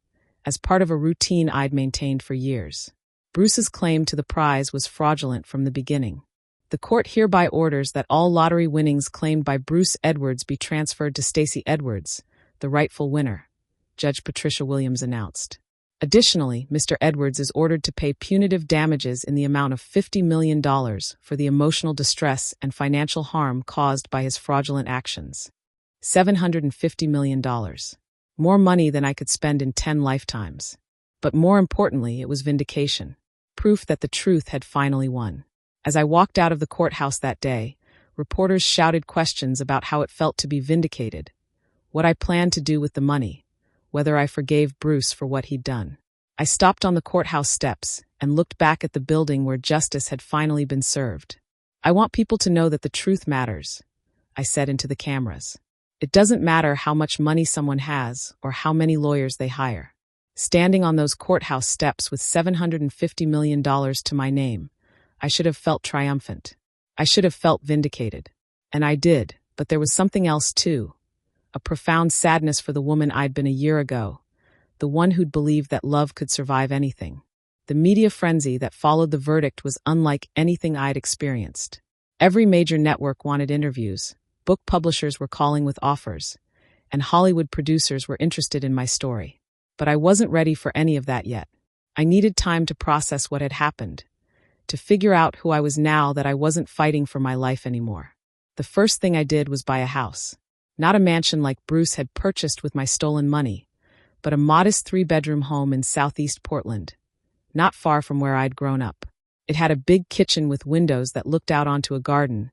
as part of a routine I'd maintained for years. Bruce's claim to the prize was fraudulent from the beginning. "The court hereby orders that all lottery winnings claimed by Bruce Edwards be transferred to Stacey Edwards, the rightful winner," Judge Patricia Williams announced. Additionally, Mr. Edwards is ordered to pay punitive damages in the amount of $50 million for the emotional distress and financial harm caused by his fraudulent actions. $750 million. More money than I could spend in 10 lifetimes. But more importantly, it was vindication. Proof that the truth had finally won. As I walked out of the courthouse that day, reporters shouted questions about how it felt to be vindicated, what I planned to do with the money, whether I forgave Bruce for what he'd done. I stopped on the courthouse steps and looked back at the building where justice had finally been served. "I want people to know that the truth matters," I said into the cameras. "It doesn't matter how much money someone has or how many lawyers they hire." Standing on those courthouse steps with $750 million to my name, I should have felt triumphant. I should have felt vindicated. And I did, but there was something else too. A profound sadness for the woman I'd been a year ago, the one who'd believed that love could survive anything. The media frenzy that followed the verdict was unlike anything I'd experienced. Every major network wanted interviews, book publishers were calling with offers, and Hollywood producers were interested in my story. But I wasn't ready for any of that yet. I needed time to process what had happened, to figure out who I was now that I wasn't fighting for my life anymore. The first thing I did was buy a house. Not a mansion like Bruce had purchased with my stolen money, but a modest 3-bedroom home in southeast Portland, not far from where I'd grown up. It had a big kitchen with windows that looked out onto a garden,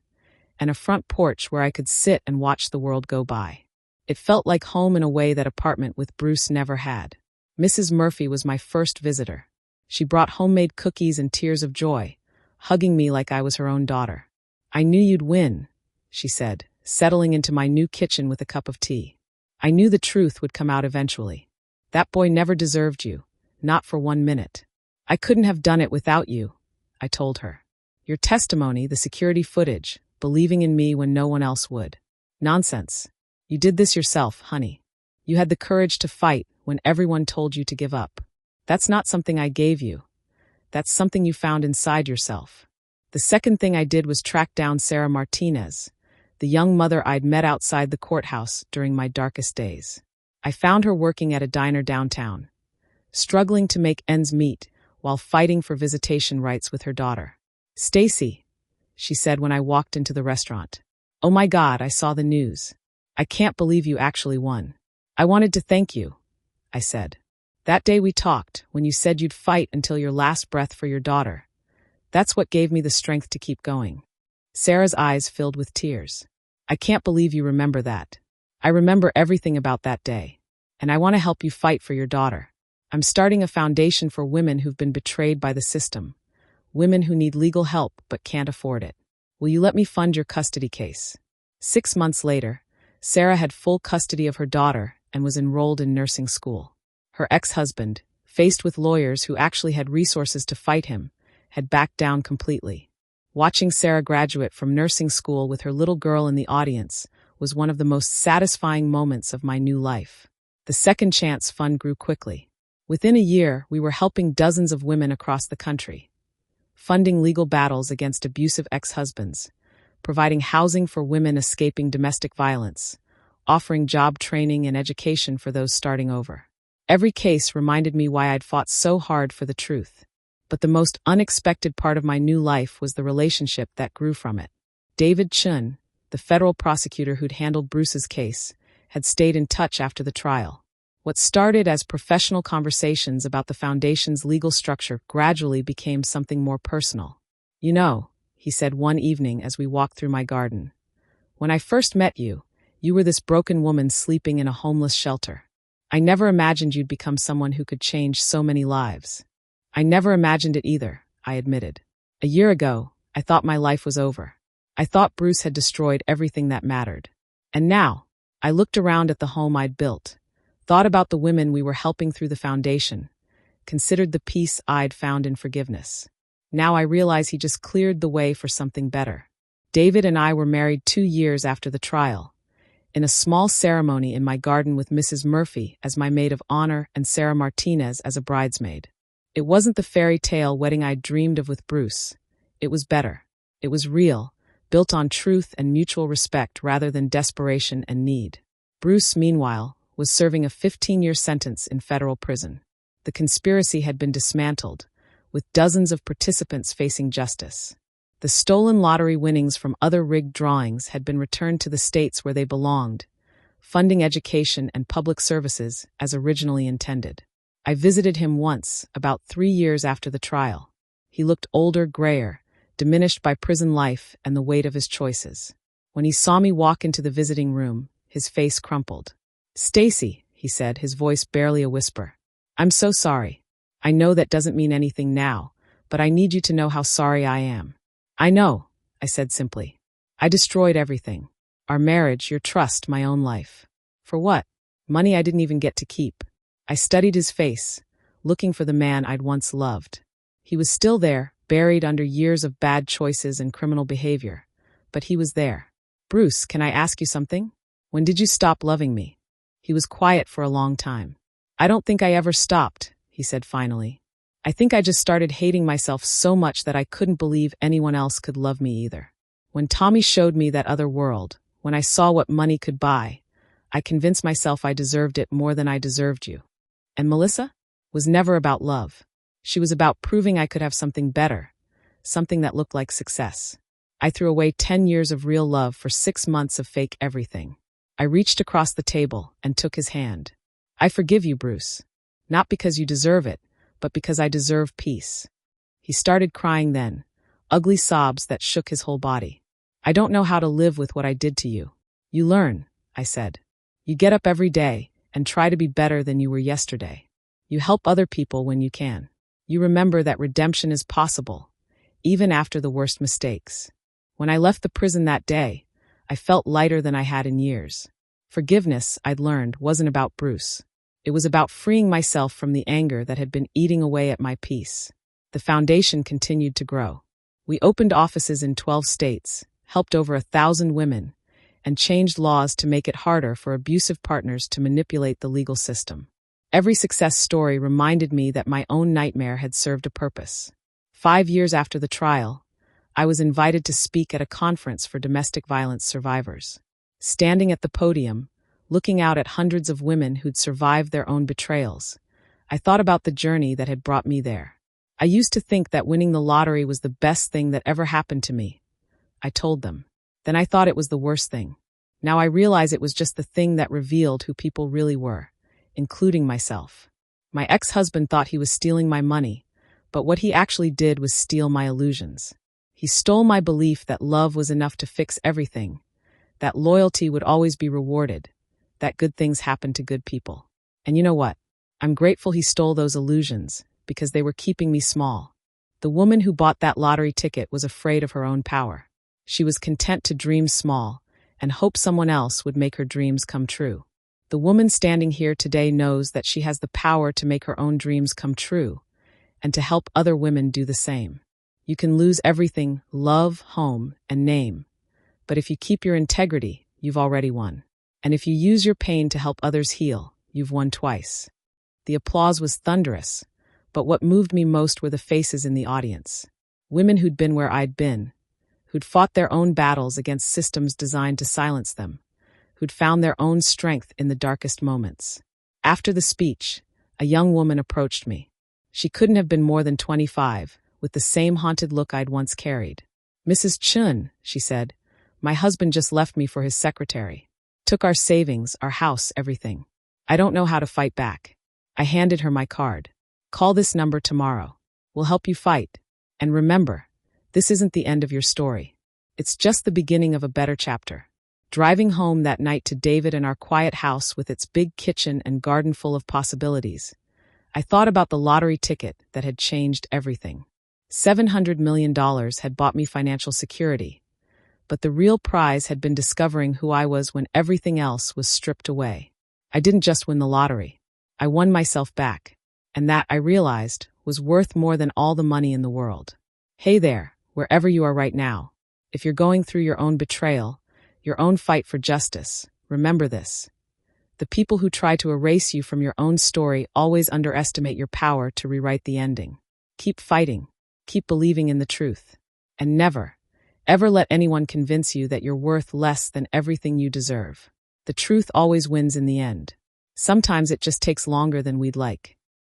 and a front porch where I could sit and watch the world go by. It felt like home in a way that apartment with Bruce never had. Mrs. Murphy was my first visitor. She brought homemade cookies and tears of joy, hugging me like I was her own daughter. "I knew you'd win," she said, settling into my new kitchen with a cup of tea. "I knew the truth would come out eventually. That boy never deserved you, not for 1 minute. I couldn't have done it without you," I told her. "Your testimony, the security footage, believing in me when no one else would. Nonsense. You did this yourself, honey. You had the courage to fight when everyone told you to give up. That's not something I gave you. That's something you found inside yourself." The second thing I did was track down Sarah Martinez, the young mother I'd met outside the courthouse during my darkest days. I found her working at a diner downtown, struggling to make ends meet while fighting for visitation rights with her daughter. "Stacy," she said when I walked into the restaurant. "Oh my God, I saw the news. I can't believe you actually won. I wanted to thank you," I said. "That day we talked, when you said you'd fight until your last breath for your daughter. That's what gave me the strength to keep going." Sarah's eyes filled with tears. "I can't believe you remember that. I remember everything about that day. And I want to help you fight for your daughter. I'm starting a foundation for women who've been betrayed by the system, women who need legal help but can't afford it. Will you let me fund your custody case?" 6 months later, Sarah had full custody of her daughter and was enrolled in nursing school. Her ex-husband, faced with lawyers who actually had resources to fight him, had backed down completely. Watching Sarah graduate from nursing school with her little girl in the audience was one of the most satisfying moments of my new life. The Second Chance Fund grew quickly. Within a year, we were helping dozens of women across the country, funding legal battles against abusive ex-husbands, providing housing for women escaping domestic violence, offering job training and education for those starting over. Every case reminded me why I'd fought so hard for the truth. But the most unexpected part of my new life was the relationship that grew from it. David Chun, the federal prosecutor who'd handled Bruce's case, had stayed in touch after the trial. What started as professional conversations about the foundation's legal structure gradually became something more personal. "You know," he said one evening as we walked through my garden, "when I first met you, you were this broken woman sleeping in a homeless shelter. I never imagined you'd become someone who could change so many lives." "I never imagined it either," I admitted. "A year ago, I thought my life was over. I thought Bruce had destroyed everything that mattered. And now, I looked around at the home I'd built, thought about the women we were helping through the foundation, considered the peace I'd found in forgiveness. Now I realize he just cleared the way for something better." David and I were married 2 years after the trial, in a small ceremony in my garden with Mrs. Murphy as my maid of honor and Sarah Martinez as a bridesmaid. It wasn't the fairy tale wedding I'd dreamed of with Bruce. It was better. It was real, built on truth and mutual respect rather than desperation and need. Bruce, meanwhile, was serving a 15-year sentence in federal prison. The conspiracy had been dismantled, with dozens of participants facing justice. The stolen lottery winnings from other rigged drawings had been returned to the states where they belonged, funding education and public services as originally intended. I visited him once, about 3 years after the trial. He looked older, grayer, diminished by prison life and the weight of his choices. When he saw me walk into the visiting room, his face crumpled. "Stacy," he said, his voice barely a whisper. "I'm so sorry. I know that doesn't mean anything now, but I need you to know how sorry I am." "I know," I said simply. "I destroyed everything. Our marriage, your trust, my own life. For what? Money I didn't even get to keep." I studied his face, looking for the man I'd once loved. He was still there, buried under years of bad choices and criminal behavior. But he was there. "Bruce, can I ask you something? When did you stop loving me?" He was quiet for a long time. "I don't think I ever stopped," he said finally. "I think I just started hating myself so much that I couldn't believe anyone else could love me either. When Tommy showed me that other world, when I saw what money could buy, I convinced myself I deserved it more than I deserved you. And Melissa was never about love. She was about proving I could have something better, something that looked like success. I threw away 10 years of real love for 6 months of fake everything." I reached across the table and took his hand. "I forgive you, Bruce. Not because you deserve it, but because I deserve peace." He started crying then, ugly sobs that shook his whole body. "I don't know how to live with what I did to you." "You learn," I said. "You get up every day and try to be better than you were yesterday. You help other people when you can. You remember that redemption is possible, even after the worst mistakes. When I left the prison that day, I felt lighter than I had in years. Forgiveness, I'd learned, wasn't about Bruce. It was about freeing myself from the anger that had been eating away at my peace. The foundation continued to grow. We opened offices in 12 states, helped over 1,000 women, and changed laws to make it harder for abusive partners to manipulate the legal system. Every success story reminded me that my own nightmare had served a purpose. 5 years after the trial, I was invited to speak at a conference for domestic violence survivors. Standing at the podium, looking out at hundreds of women who'd survived their own betrayals, I thought about the journey that had brought me there. I used to think that winning the lottery was the best thing that ever happened to me, I told them. Then I thought it was the worst thing. Now I realize it was just the thing that revealed who people really were, including myself. My ex-husband thought he was stealing my money, but what he actually did was steal my illusions. He stole my belief that love was enough to fix everything, that loyalty would always be rewarded, that good things happen to good people. And you know what? I'm grateful he stole those illusions, because they were keeping me small. The woman who bought that lottery ticket was afraid of her own power. She was content to dream small and hope someone else would make her dreams come true. The woman standing here today knows that she has the power to make her own dreams come true and to help other women do the same. You can lose everything, love, home, and name. But if you keep your integrity, you've already won. And if you use your pain to help others heal, you've won twice. The applause was thunderous, but what moved me most were the faces in the audience. Women who'd been where I'd been, who'd fought their own battles against systems designed to silence them, who'd found their own strength in the darkest moments. After the speech, a young woman approached me. She couldn't have been more than 25, with the same haunted look I'd once carried. "Mrs. Chun," she said, "my husband just left me for his secretary. Took our savings, our house, everything. I don't know how to fight back." I handed her my card. "Call this number tomorrow. We'll help you fight. And remember, this isn't the end of your story. It's just the beginning of a better chapter." Driving home that night to David and our quiet house with its big kitchen and garden full of possibilities, I thought about the lottery ticket that had changed everything. $700 million had bought me financial security, but the real prize had been discovering who I was when everything else was stripped away. I didn't just win the lottery. I won myself back, and that, I realized, was worth more than all the money in the world. Hey there, wherever you are right now. If you're going through your own betrayal, your own fight for justice, remember this. The people who try to erase you from your own story always underestimate your power to rewrite the ending. Keep fighting. Keep believing in the truth. And never, ever let anyone convince you that you're worth less than everything you deserve. The truth always wins in the end. Sometimes it just takes longer than we'd like.